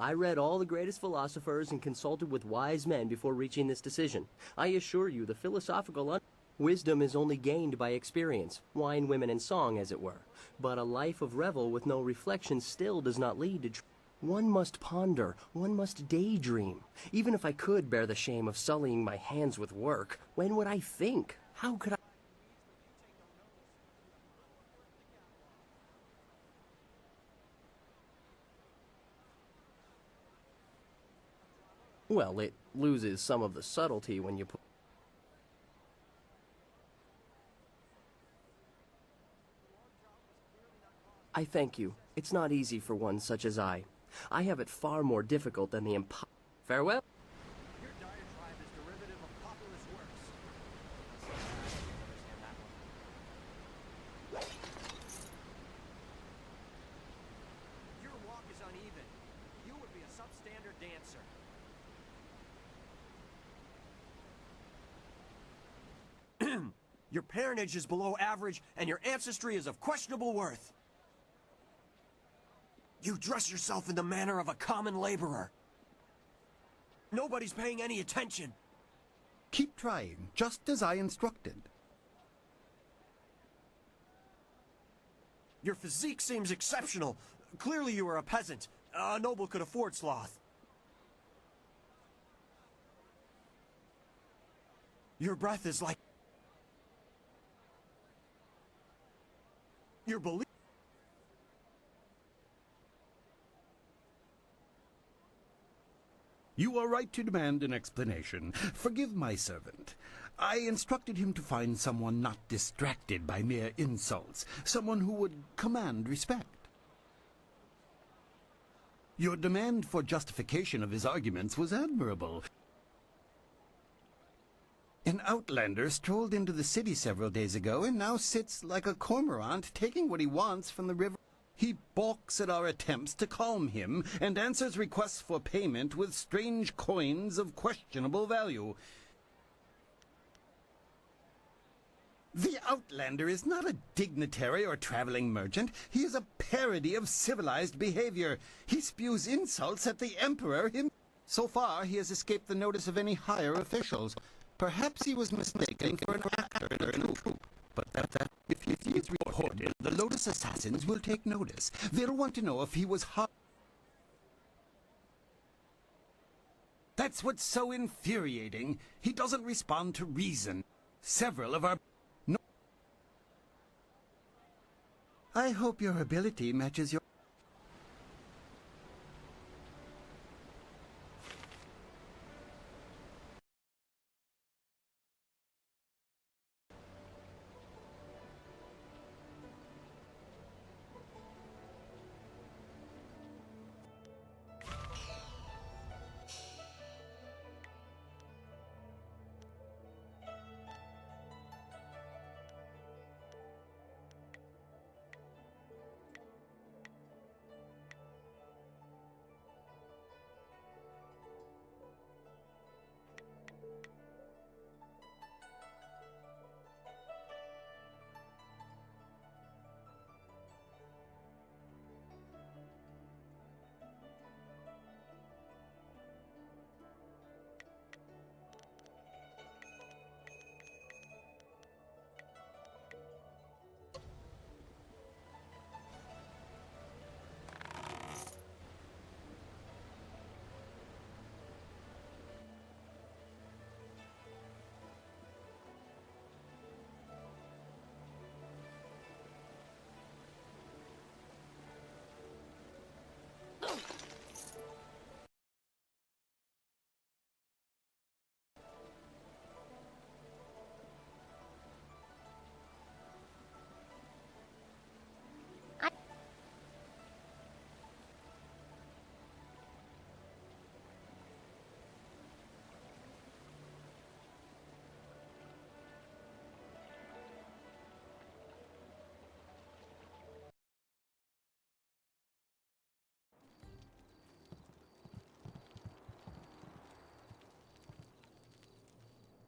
I read all the greatest philosophers and consulted with wise men before reaching this decision. I assure you the philosophical wisdom is only gained by experience, wine, women, and song, as it were. But a life of revel with no reflection still does not lead to... One must ponder, one must daydream. Even if I could bear the shame of sullying my hands with work, when would I think? How could I... Well, it loses some of the subtlety when you put... I thank you. It's not easy for one such as I. I have it far more difficult than the Farewell. Your diatribe is derivative of populist works. Your walk is uneven. You would be a substandard dancer. Your parentage is below average, and your ancestry is of questionable worth. You dress yourself in the manner of a common laborer. Nobody's paying any attention. Keep trying, just as I instructed. Your physique seems exceptional. Clearly you are a peasant. A noble could afford sloth. Your breath is like... Your belief... You are right to demand an explanation. Forgive my servant. I instructed him to find someone not distracted by mere insults, someone who would command respect. Your demand for justification of his arguments was admirable. An outlander strolled into the city several days ago and now sits like a cormorant taking what he wants from the river. He balks at our attempts to calm him and answers requests for payment with strange coins of questionable value. The Outlander is not a dignitary or traveling merchant. He is a parody of civilized behavior. He spews insults at the Emperor himself. So far, he has escaped the notice of any higher officials. Perhaps he was mistaken for an actor in a troupe. But if he is reported, the Lotus Assassins will take notice. They'll want to know if he was hard. That's what's so infuriating. He doesn't respond to reason. Several of our... No. I hope your ability matches your...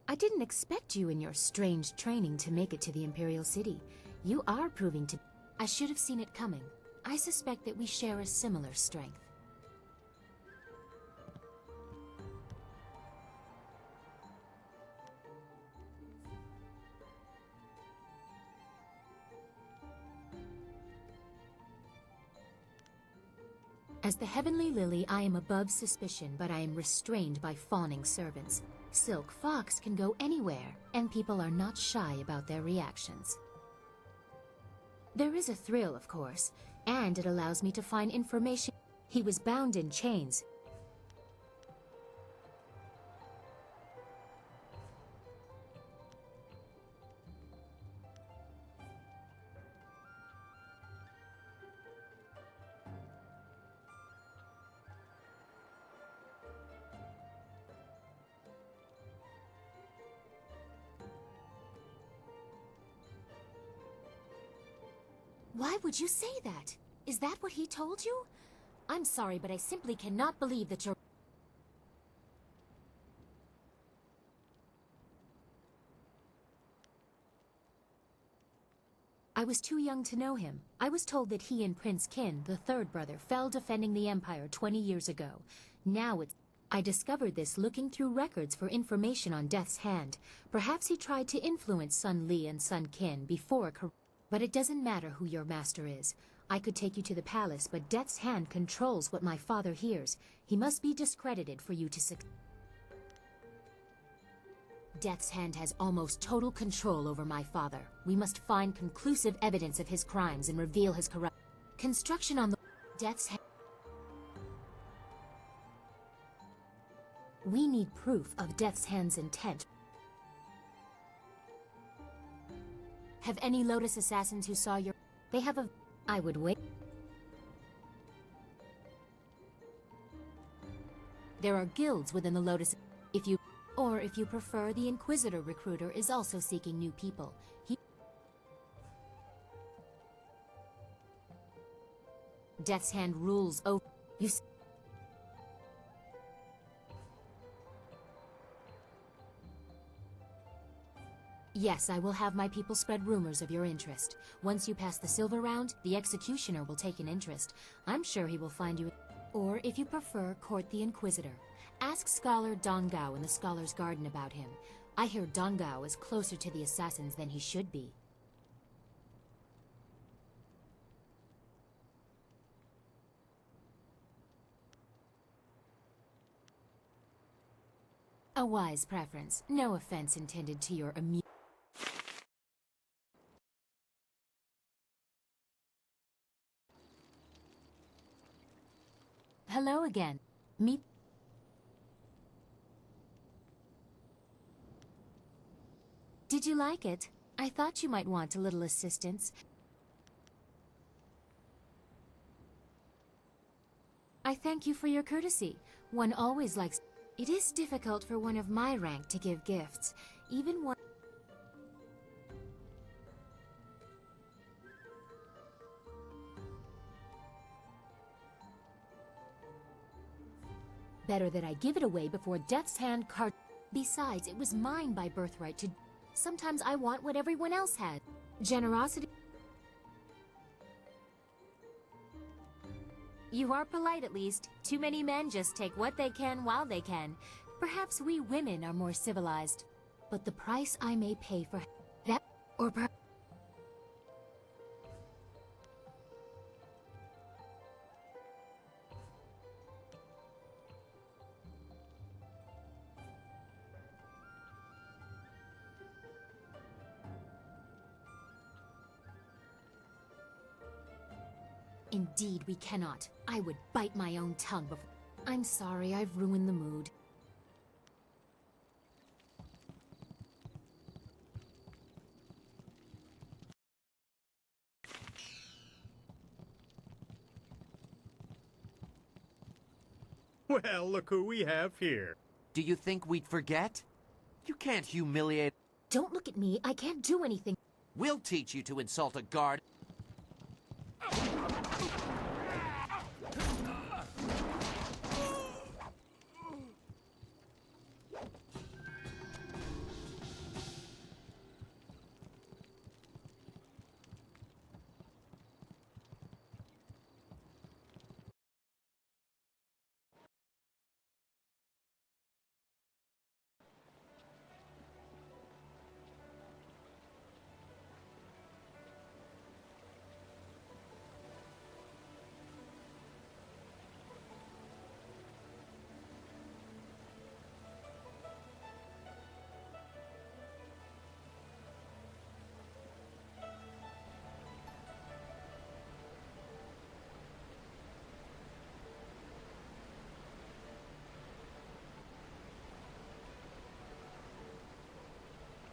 I didn't expect you in your strange training to make it to the Imperial City. You are proving to... I should have seen it coming. I suspect that we share a similar strength. As the Heavenly Lily, I am above suspicion, but I am restrained by fawning servants. Silk Fox can go anywhere, and people are not shy about their reactions. There is a thrill, of course, and it allows me to find information. He was bound in chains. Why would you say that? Is that what he told you? I'm sorry, but I simply cannot believe that you're... I was too young to know him. I was told that he and Prince Kin, the third brother, fell defending the Empire 20 years ago. Now it's... I discovered this looking through records for information on Death's Hand. Perhaps he tried to influence Sun Li and Sun Qin before. But it doesn't matter who your master is. I could take you to the palace, but Death's Hand controls what my father hears. He must be discredited for you to succeed. Death's Hand has almost total control over my father. We must find conclusive evidence of his crimes and reveal his corrupt construction on the Death's Hand. We need proof of Death's Hand's intent. Have any Lotus assassins who saw your... They have a... I would wait. There are guilds within the Lotus. If you... Or if you prefer, the Inquisitor recruiter is also seeking new people. Death's Hand rules over... You... Yes, I will have my people spread rumors of your interest. Once you pass the silver round, the Executioner will take an interest. I'm sure he will find you... Or, if you prefer, court the Inquisitor. Ask Scholar Dongao in the Scholar's Garden about him. I hear Dongao is closer to the assassins than he should be. A wise preference. No offense intended to your Hello again. Meet... Did you like it? I thought you might want a little assistance. I thank you for your courtesy. One always likes... It is difficult for one of my rank to give gifts, even one... Better that I give it away before Death's Hand card... Besides, it was mine by birthright to... Sometimes I want what everyone else had. Generosity... You are polite at least. Too many men just take what they can while they can. Perhaps we women are more civilized. But the price I may pay for that... Or perhaps... Indeed, we cannot. I would bite my own tongue before... I'm sorry, I've ruined the mood. Well, look who we have here. Do you think we'd forget? You can't humiliate... Don't look at me, I can't do anything. We'll teach you to insult a guard.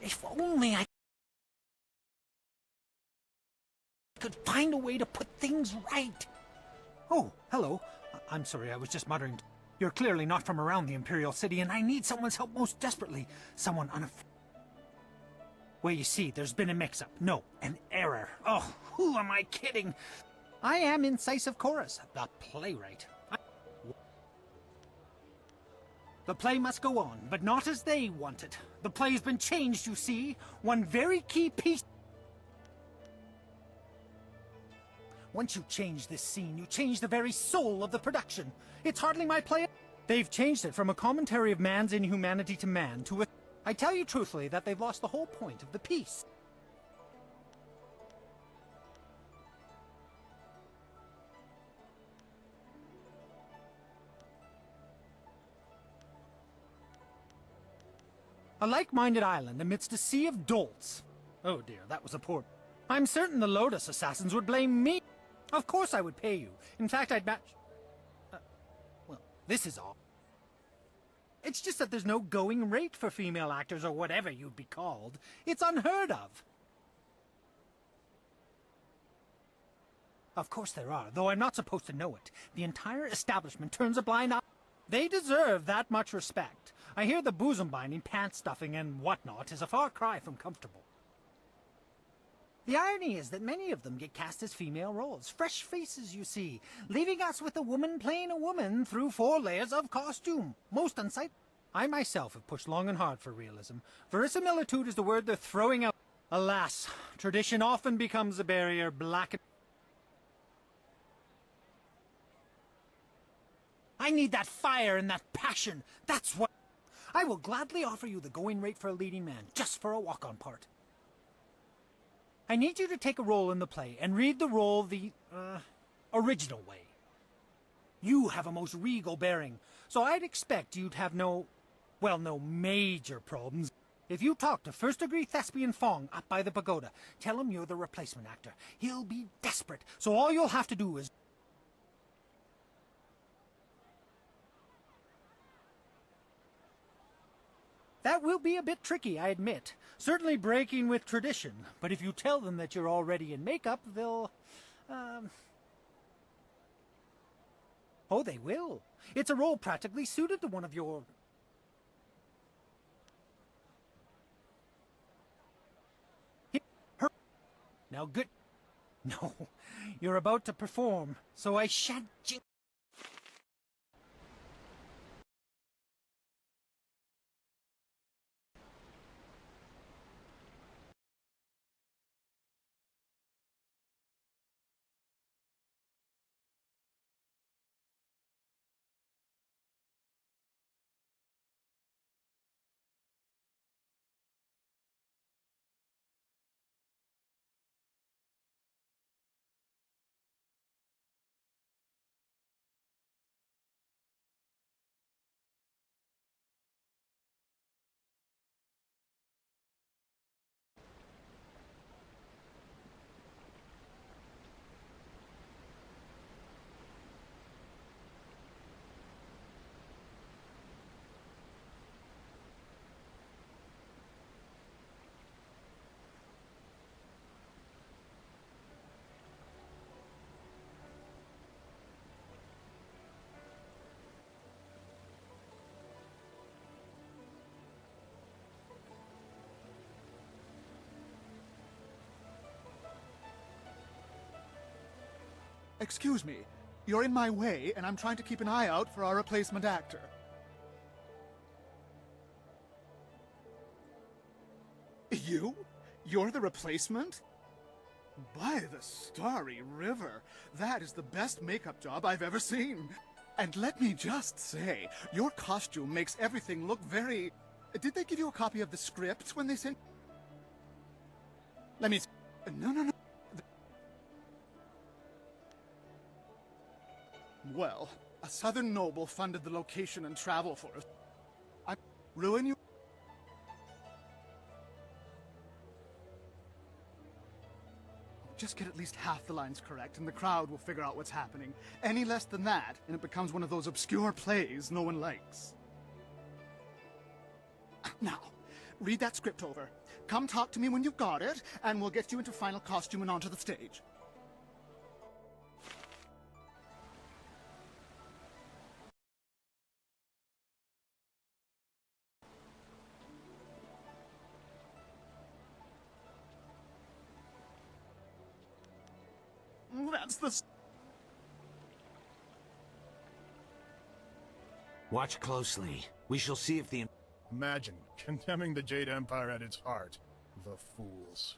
If only I could find a way to put things right. Oh, hello. I'm sorry, I was just muttering. You're clearly not from around the Imperial City, and I need someone's help most desperately. Someone Well, you see, there's been a mix-up. No, an error. Oh, who am I kidding? I am Incisive Chorus, the playwright. The play must go on, but not as they want it. The play's been changed, you see. One very key piece... Once you change this scene, you change the very soul of the production. It's hardly my play... They've changed it from a commentary of man's inhumanity to man to a... I tell you truthfully that they've lost the whole point of the piece. A like-minded island amidst a sea of dolts. Oh dear, that was a poor... I'm certain the Lotus assassins would blame me. Of course I would pay you. In fact, I'd match... well, this is all. It's just that there's no going rate for female actors or whatever you'd be called. It's unheard of. Of course there are, though I'm not supposed to know it. The entire establishment turns a blind eye. They deserve that much respect. I hear the bosom binding, pants stuffing, and whatnot is a far cry from comfortable. The irony is that many of them get cast as female roles. Fresh faces, you see, leaving us with a woman playing a woman through 4 layers of costume. Most unsightly. I myself have pushed long and hard for realism. Verisimilitude is the word they're throwing out. Alas, tradition often becomes a barrier blackened. I need that fire and that passion. That's what... I will gladly offer you the going rate for a leading man, just for a walk-on part. I need you to take a role in the play and read the role the, original way. You have a most regal bearing, so I'd expect you'd have no major problems. If you talk to first-degree thespian Fong up by the pagoda, tell him you're the replacement actor. He'll be desperate, so all you'll have to do is... That will be a bit tricky, I admit. Certainly breaking with tradition, but if you tell them that you're already in makeup, they'll... Oh, they will. It's a role practically suited to one of your... Now good... No, you're about to perform, so I shan't... Excuse me, you're in my way, and I'm trying to keep an eye out for our replacement actor. You? You're the replacement? By the starry river, that is the best makeup job I've ever seen. And let me just say, your costume makes everything look very... Did they give you a copy of the script when they sent... Let me... No. Well, a southern noble funded the location and travel for us. I ruin you? Just get at least half the lines correct, and the crowd will figure out what's happening. Any less than that, and it becomes one of those obscure plays no one likes. Now, read that script over. Come talk to me when you've got it, and we'll get you into final costume and onto the stage. That's the... Watch closely. We shall see if the... Imagine condemning the Jade Empire at its heart. The fools.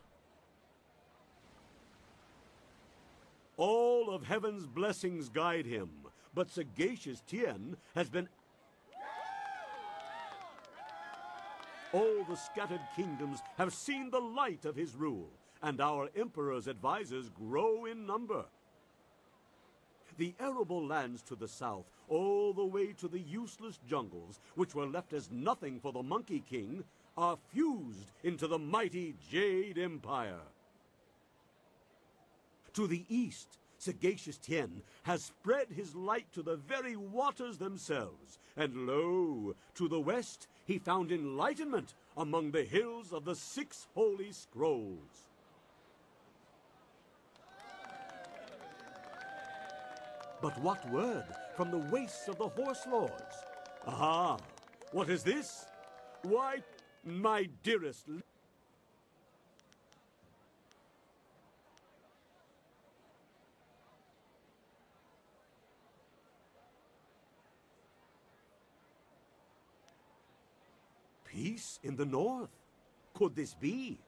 All of heaven's blessings guide him, but sagacious Tien has been... All the scattered kingdoms have seen the light of his rule, and our Emperor's advisors grow in number. The arable lands to the south, all the way to the useless jungles, which were left as nothing for the Monkey King, are fused into the mighty Jade Empire. To the east, sagacious Tien has spread his light to the very waters themselves, and lo, to the west he found enlightenment among the hills of the 6 holy scrolls. But what word from the wastes of the Horse Lords? Aha! What is this? Why, my dearest... Peace in the north? Could this be?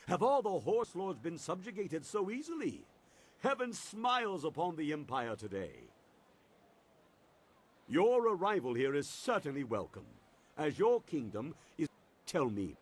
Have all the Horse Lords been subjugated so easily? Heaven smiles upon the Empire today. Your arrival here is certainly welcome, as your kingdom is... Tell me.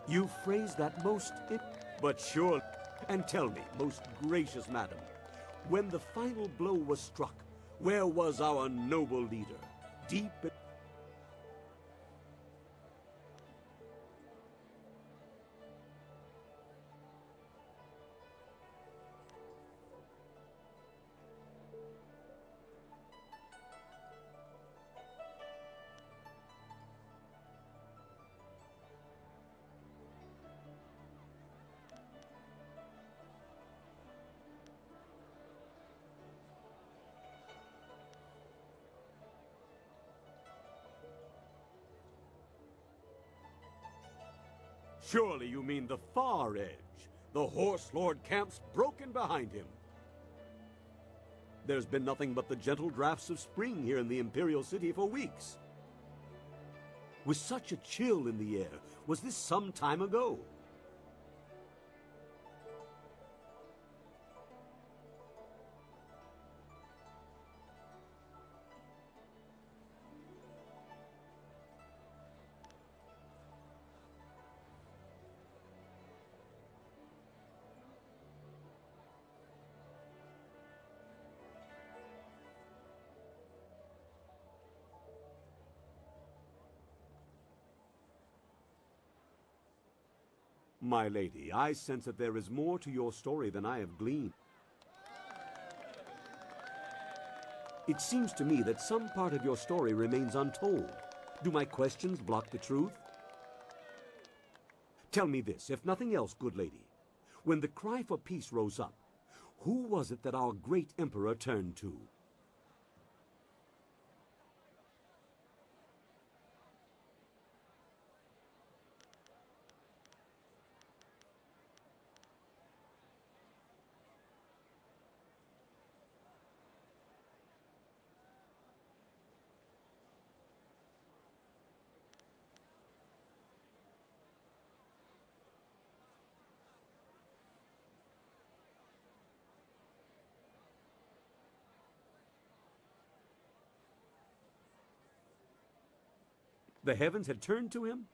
You phrase that most... But sure... And tell me, most gracious madam, when the final blow was struck, where was our noble leader? Deep in... Surely you mean the far edge. The Horse Lord camp's broken behind him. There's been nothing but the gentle drafts of spring here in the Imperial City for weeks. With such a chill in the air, was this some time ago? My lady, I sense that there is more to your story than I have gleaned. It seems to me that some part of your story remains untold. Do my questions block the truth? Tell me this, if nothing else, good lady. When the cry for peace rose up, who was it that our great emperor turned to? The heavens had turned to him?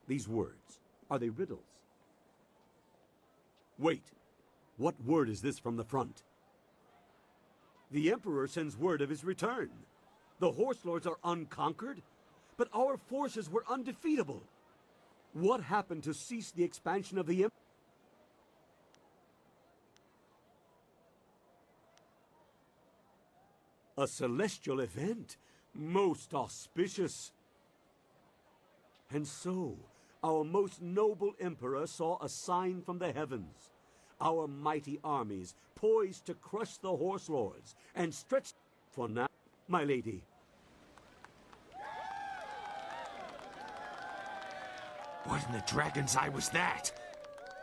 These words, are they riddles? Wait, what word is this from the front? The Emperor sends word of his return. The Horse Lords are unconquered, but our forces were undefeatable. What happened to cease the expansion of the Empire? A celestial event, most auspicious. And so, our most noble Emperor saw a sign from the heavens. Our mighty armies poised to crush the Horse Lords and stretch for now, my lady. What in the dragon's eye was that?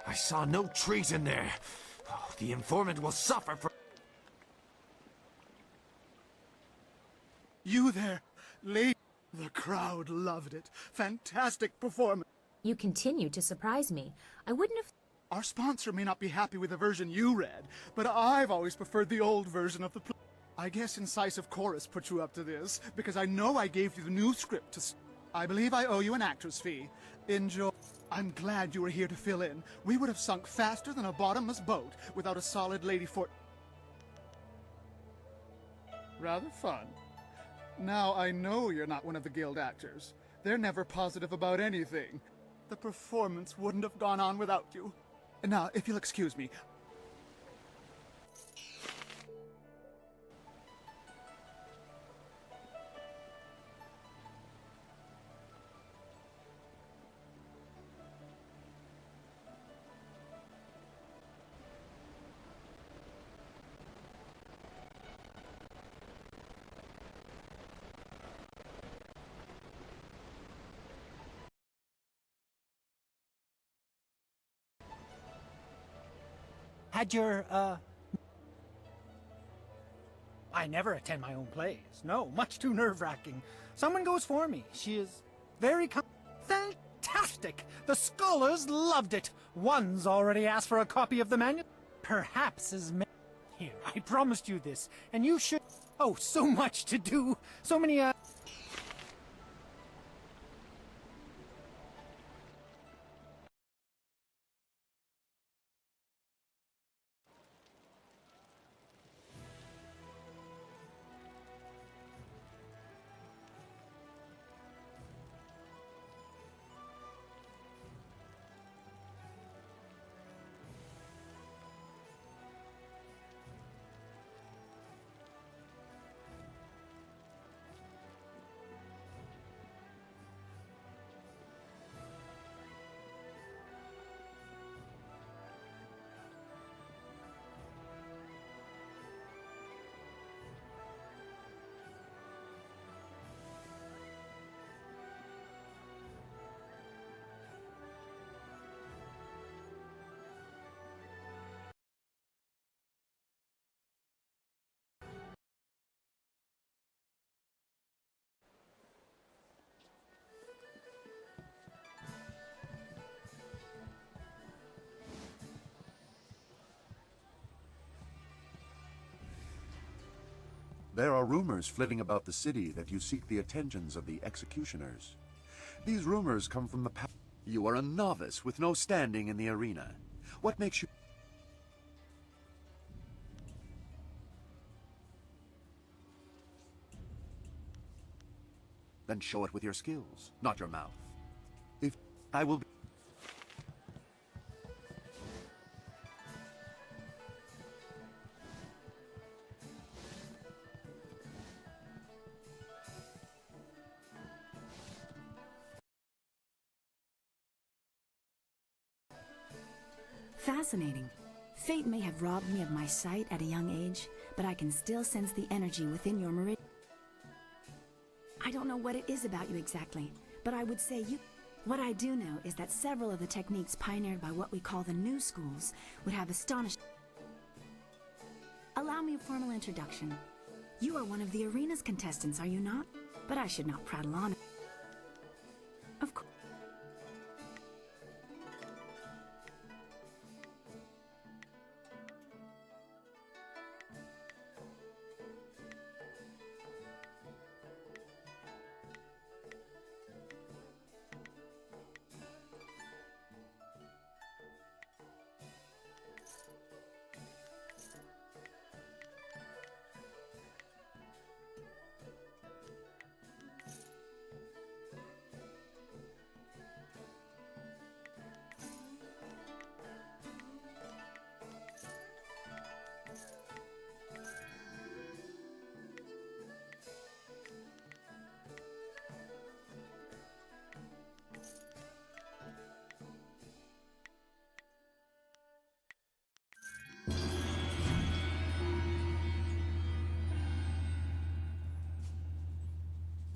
I saw no treason there. Oh, the informant will suffer for... You there, lady. The crowd loved it. Fantastic performance. You continue to surprise me. I wouldn't have... Our sponsor may not be happy with the version you read, but I've always preferred the old version of the play. I guess Incisive Chorus put you up to this, because I know I gave you the new script to... I believe I owe you an actor's fee. Enjoy. I'm glad you were here to fill in. We would have sunk faster than a bottomless boat without a solid lady for... Rather fun. Now I know you're not one of the guild actors. They're never positive about anything. The performance wouldn't have gone on without you. Now, if you'll excuse me, Had your, I never attend my own plays. No, much too nerve-wracking. Someone goes for me. She is very fantastic! The scholars loved it. One's already asked for a copy of the manual. Perhaps as many... Here, I promised you this, and you should... Oh, so much to do. So many, There are rumors flitting about the city that you seek the attentions of the executioners. These rumors come from the past. You are a novice with no standing in the arena. What makes you... Then show it with your skills, not your mouth. If I will be... Fascinating. Fate may have robbed me of my sight at a young age, but I can still sense the energy within your meridian. I don't know what it is about you exactly, but I would say you... What I do know is that several of the techniques pioneered by what we call the new schools would have astonished... Allow me a formal introduction. You are one of the arena's contestants, are you not? But I should not prattle on. Of course.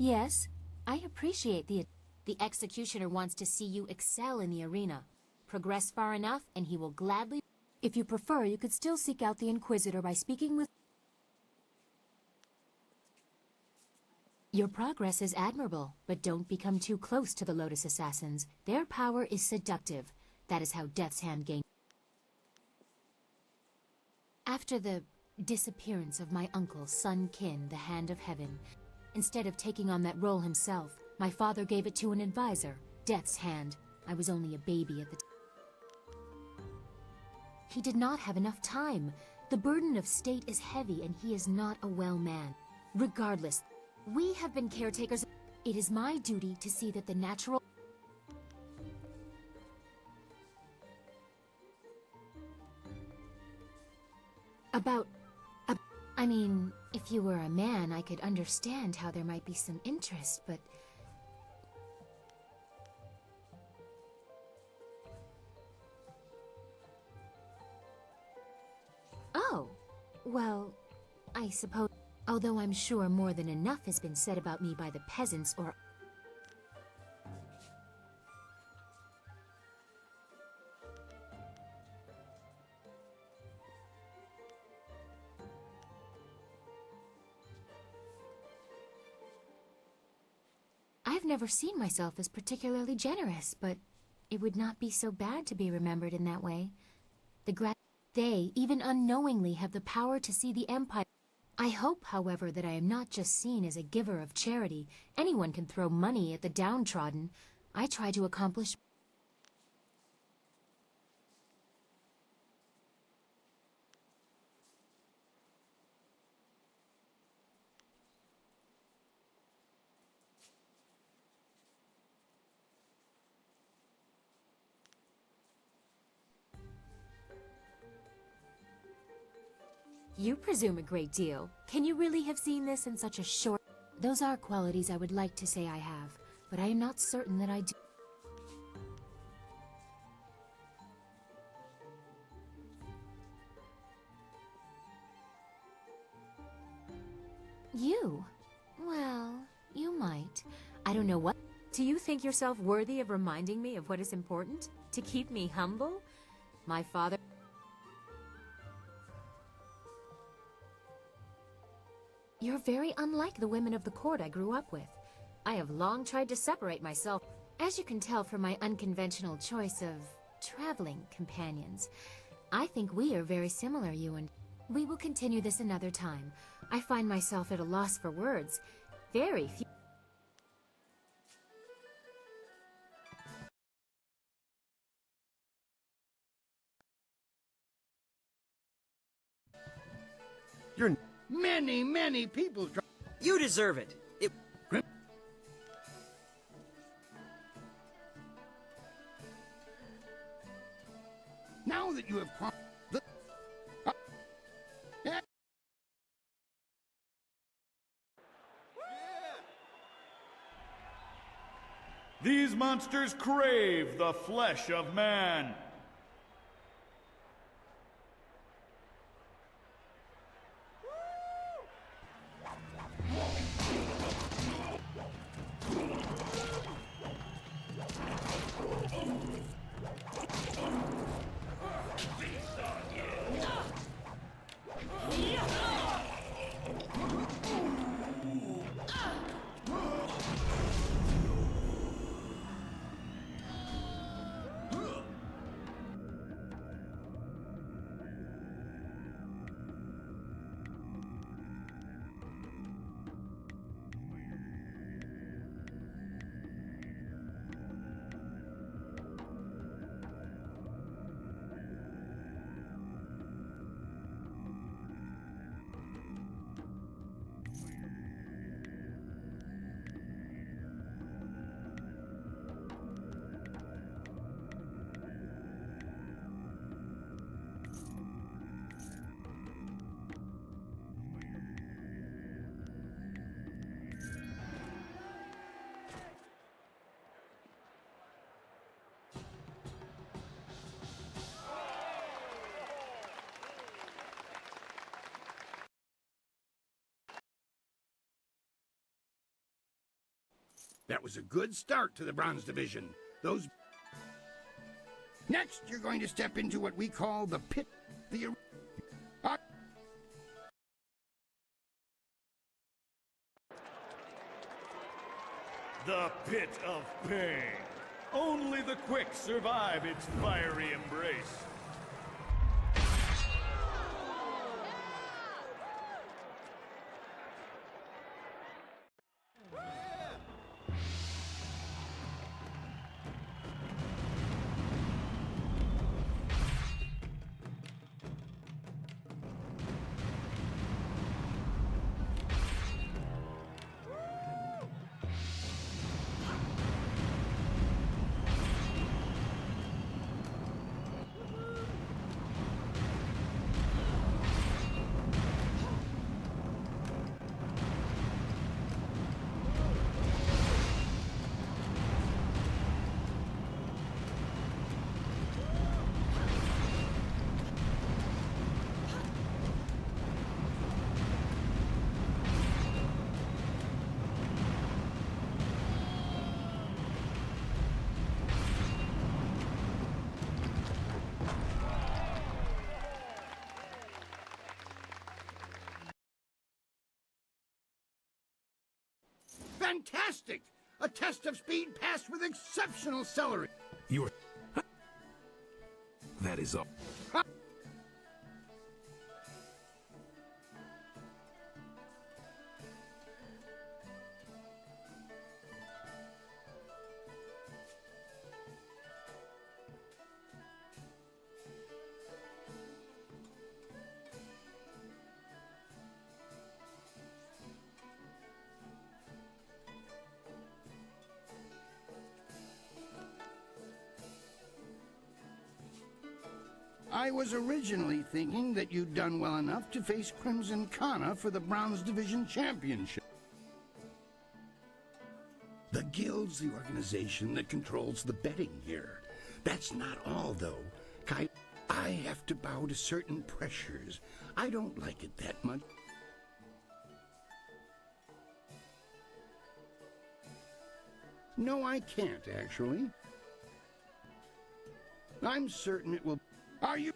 Yes, I appreciate the executioner wants to see you excel in the arena. Progress far enough, and he will gladly... If you prefer, you could still seek out the Inquisitor by speaking with... Your progress is admirable, but don't become too close to the Lotus Assassins. Their power is seductive. That is how Death's Hand gained... After the disappearance of my uncle, Sun Qin, the Hand of Heaven, instead of taking on that role himself, my father gave it to an advisor, Death's Hand. I was only a baby at the time. He did not have enough time. The burden of state is heavy, and he is not a well man. Regardless, we have been caretakers. It is my duty to see that the natural... I mean, if you were a man, I could understand how there might be some interest, but... Oh, well, I suppose... Although I'm sure more than enough has been said about me by the peasants or... I've never seen myself as particularly generous, but it would not be so bad to be remembered in that way. They, even unknowingly, have the power to see the Empire. I hope, however, that I am not just seen as a giver of charity. Anyone can throw money at the downtrodden. I try to accomplish... You presume a great deal. Can you really have seen this in such a short... Those are qualities I would like to say I have, but I am not certain that I do. You? Well, you might. I don't know what... Do you think yourself worthy of reminding me of what is important? To keep me humble? My father... You're very unlike the women of the court I grew up with. I have long tried to separate myself, as you can tell from my unconventional choice of traveling companions. I think we are very similar, you and... We will continue this another time. I find myself at a loss for words. Very few... You're... Many people... You deserve it. Now that you have... These monsters crave the flesh of man. That was a good start to the Bronze Division. Those... Next, you're going to step into what we call the pit... The... The Pit of Pain. Only the quick survive its fiery embrace. Fantastic! A test of speed passed with exceptional celery. You're... That is all. I was originally thinking that you'd done well enough to face Crimson Kana for the Bronze Division Championship. The Guild's the organization that controls the betting here. That's not all, though. Kai, I have to bow to certain pressures. I don't like it that much. No, I can't, actually. I'm certain it will... Are you...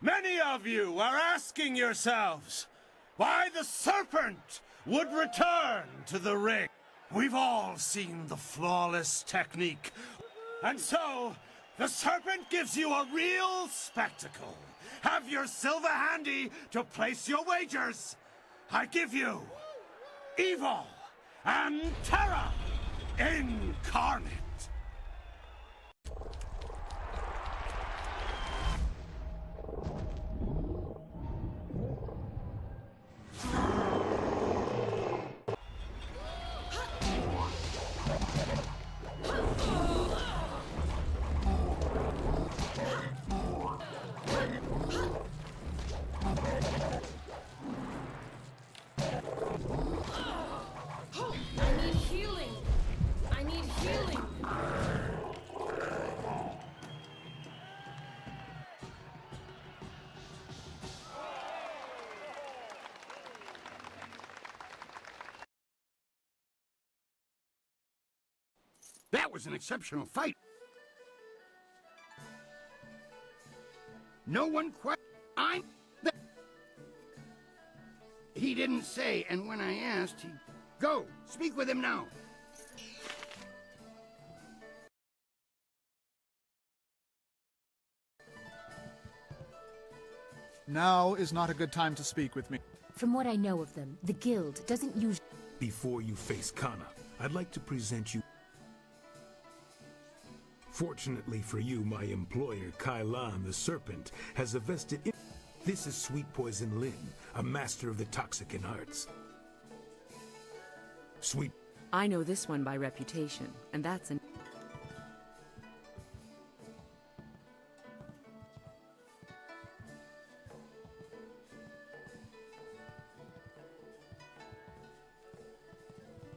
Many of you are asking yourselves why the serpent would return to the ring. We've all seen the flawless technique. And so, the serpent gives you a real spectacle. Have your silver handy to place your wagers. I give you Evil and Terror Incarnate. That was an exceptional fight. No one quite... He didn't say, and when I asked, he... Go! Speak with him now! Now is not a good time to speak with me. From what I know of them, the Guild doesn't use... Before you face Kana, I'd like to present you... Fortunately for you, my employer, Kailan the Serpent, has a vested... This is Sweet Poison Lin, a master of the Toxicant arts. Sweet... I know this one by reputation, and that's an...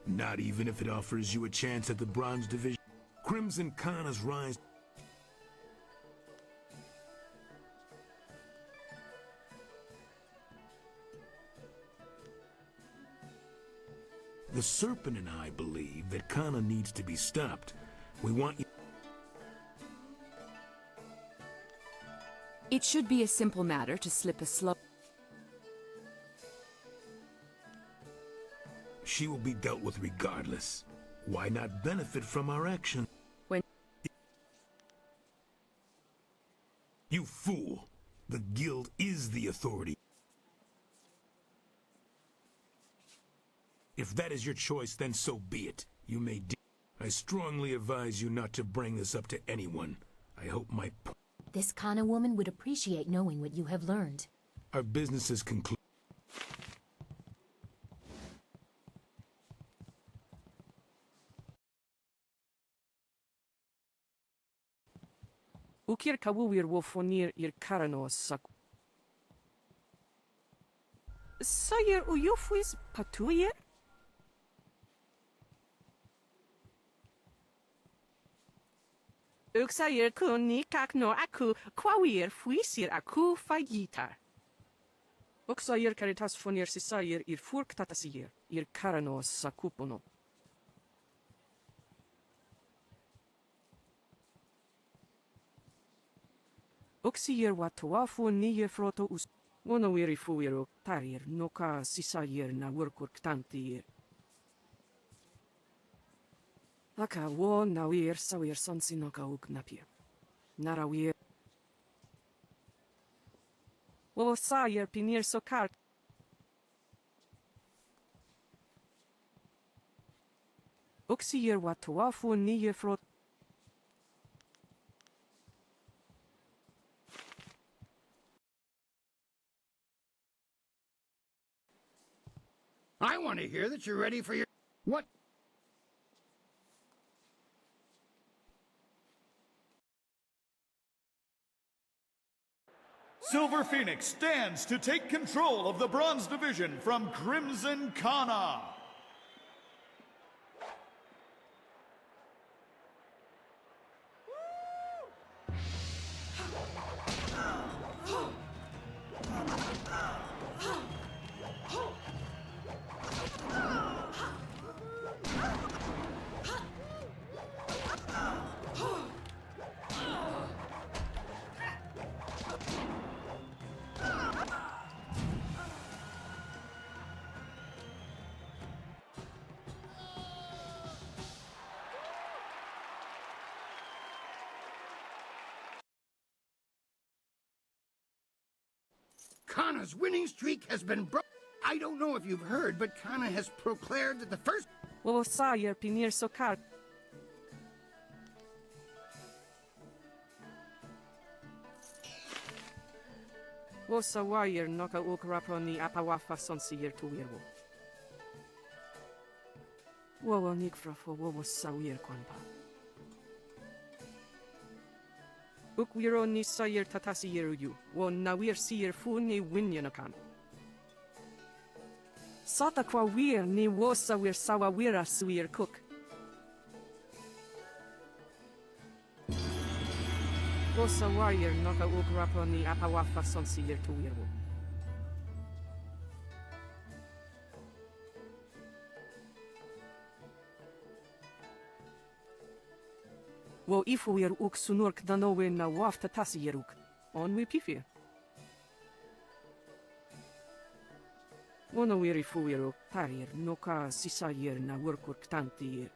Not even if it offers you a chance at the Bronze Division. Crimson Kana's rise... The Serpent and I believe that Kana needs to be stopped. We want you... It should be a simple matter to slip a slow... She will be dealt with regardless. Why not benefit from our action? When... You fool! The Guild is the authority. If that is your choice, then so be it. You may I strongly advise you not to bring this up to anyone. I hope my... This Kana woman would appreciate knowing what you have learned. Our business is concluded. Ukir kawuir wo fonir ir karanos sak. Sayer uyufuis patuyer? Uksayer kun ni kakno aku kwawir fuisir aku fagitar. Uksayer caritas fonir sisayer ir furk tatasier ir karanos sakupono. Uksier watuafu niye froto us. Wonawiri fuiro tarir noka sisayer na workur ktantier. Aka wo nawir sawir sonsi noka ugnapir. Narawir. Wo sayer pinir sokart. Uksier watuafu niye frot. I want to hear that you're ready for your... What? Silver Phoenix stands to take control of the Bronze Division from Crimson Kana. Kana's winning streak has been broken. I don't know if you've heard, but Kana has proclaimed that the first... Wo sayer pinir sokart. Wo sawayer noka ukraproni apawafa sonsier tuwirwo. Wo nikfrafo wo sawier kwanpa. Ukwiro ni sayer tatasier yu, wo nawir sier fu ni winyanakan. Sata kwa wir ni wo sawir sawawira suir cook. Wo sawayer noka ukrapo ni apawafa sonsier tuwirwo. Wo ifuir uk sunurk danowe na wafta tasieruk. On we pifir. Wono wiri fuiro tarir noka sisayer na workur ktantier.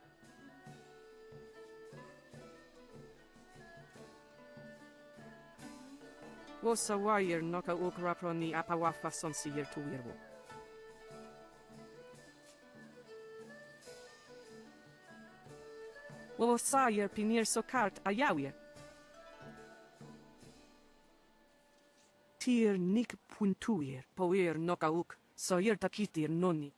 Wo sawayer noka uk raproni apawafa sonsier tuwirwo. Wo sayer pinir sokart ayawie. Tier nik puntuir poir noka uk sayer takitir noni.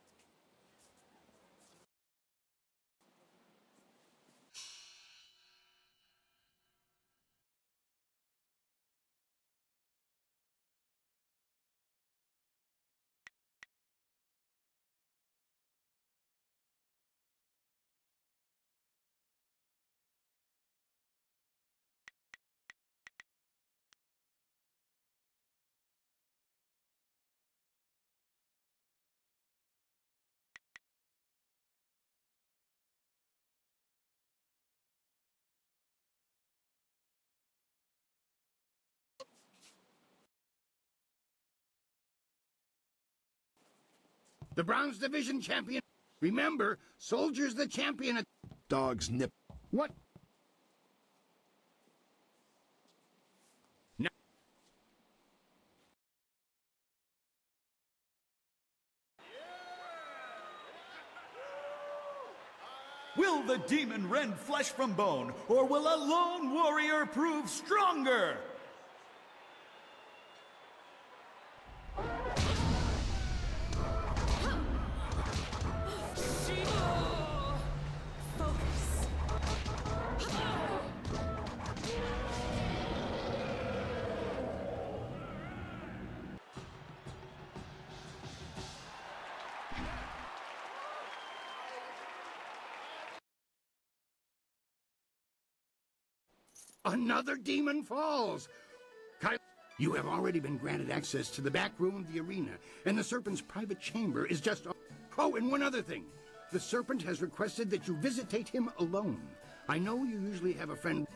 The Bronze Division champion. Remember, Soldier's the champion at... Dog's nip. What? No. Will the demon rend flesh from bone, or will a lone warrior prove stronger? Another demon falls! You have already been granted access to the back room of the arena, and the Serpent's private chamber is just... Oh, and one other thing. The Serpent has requested that you visitate him alone. I know you usually have a friend...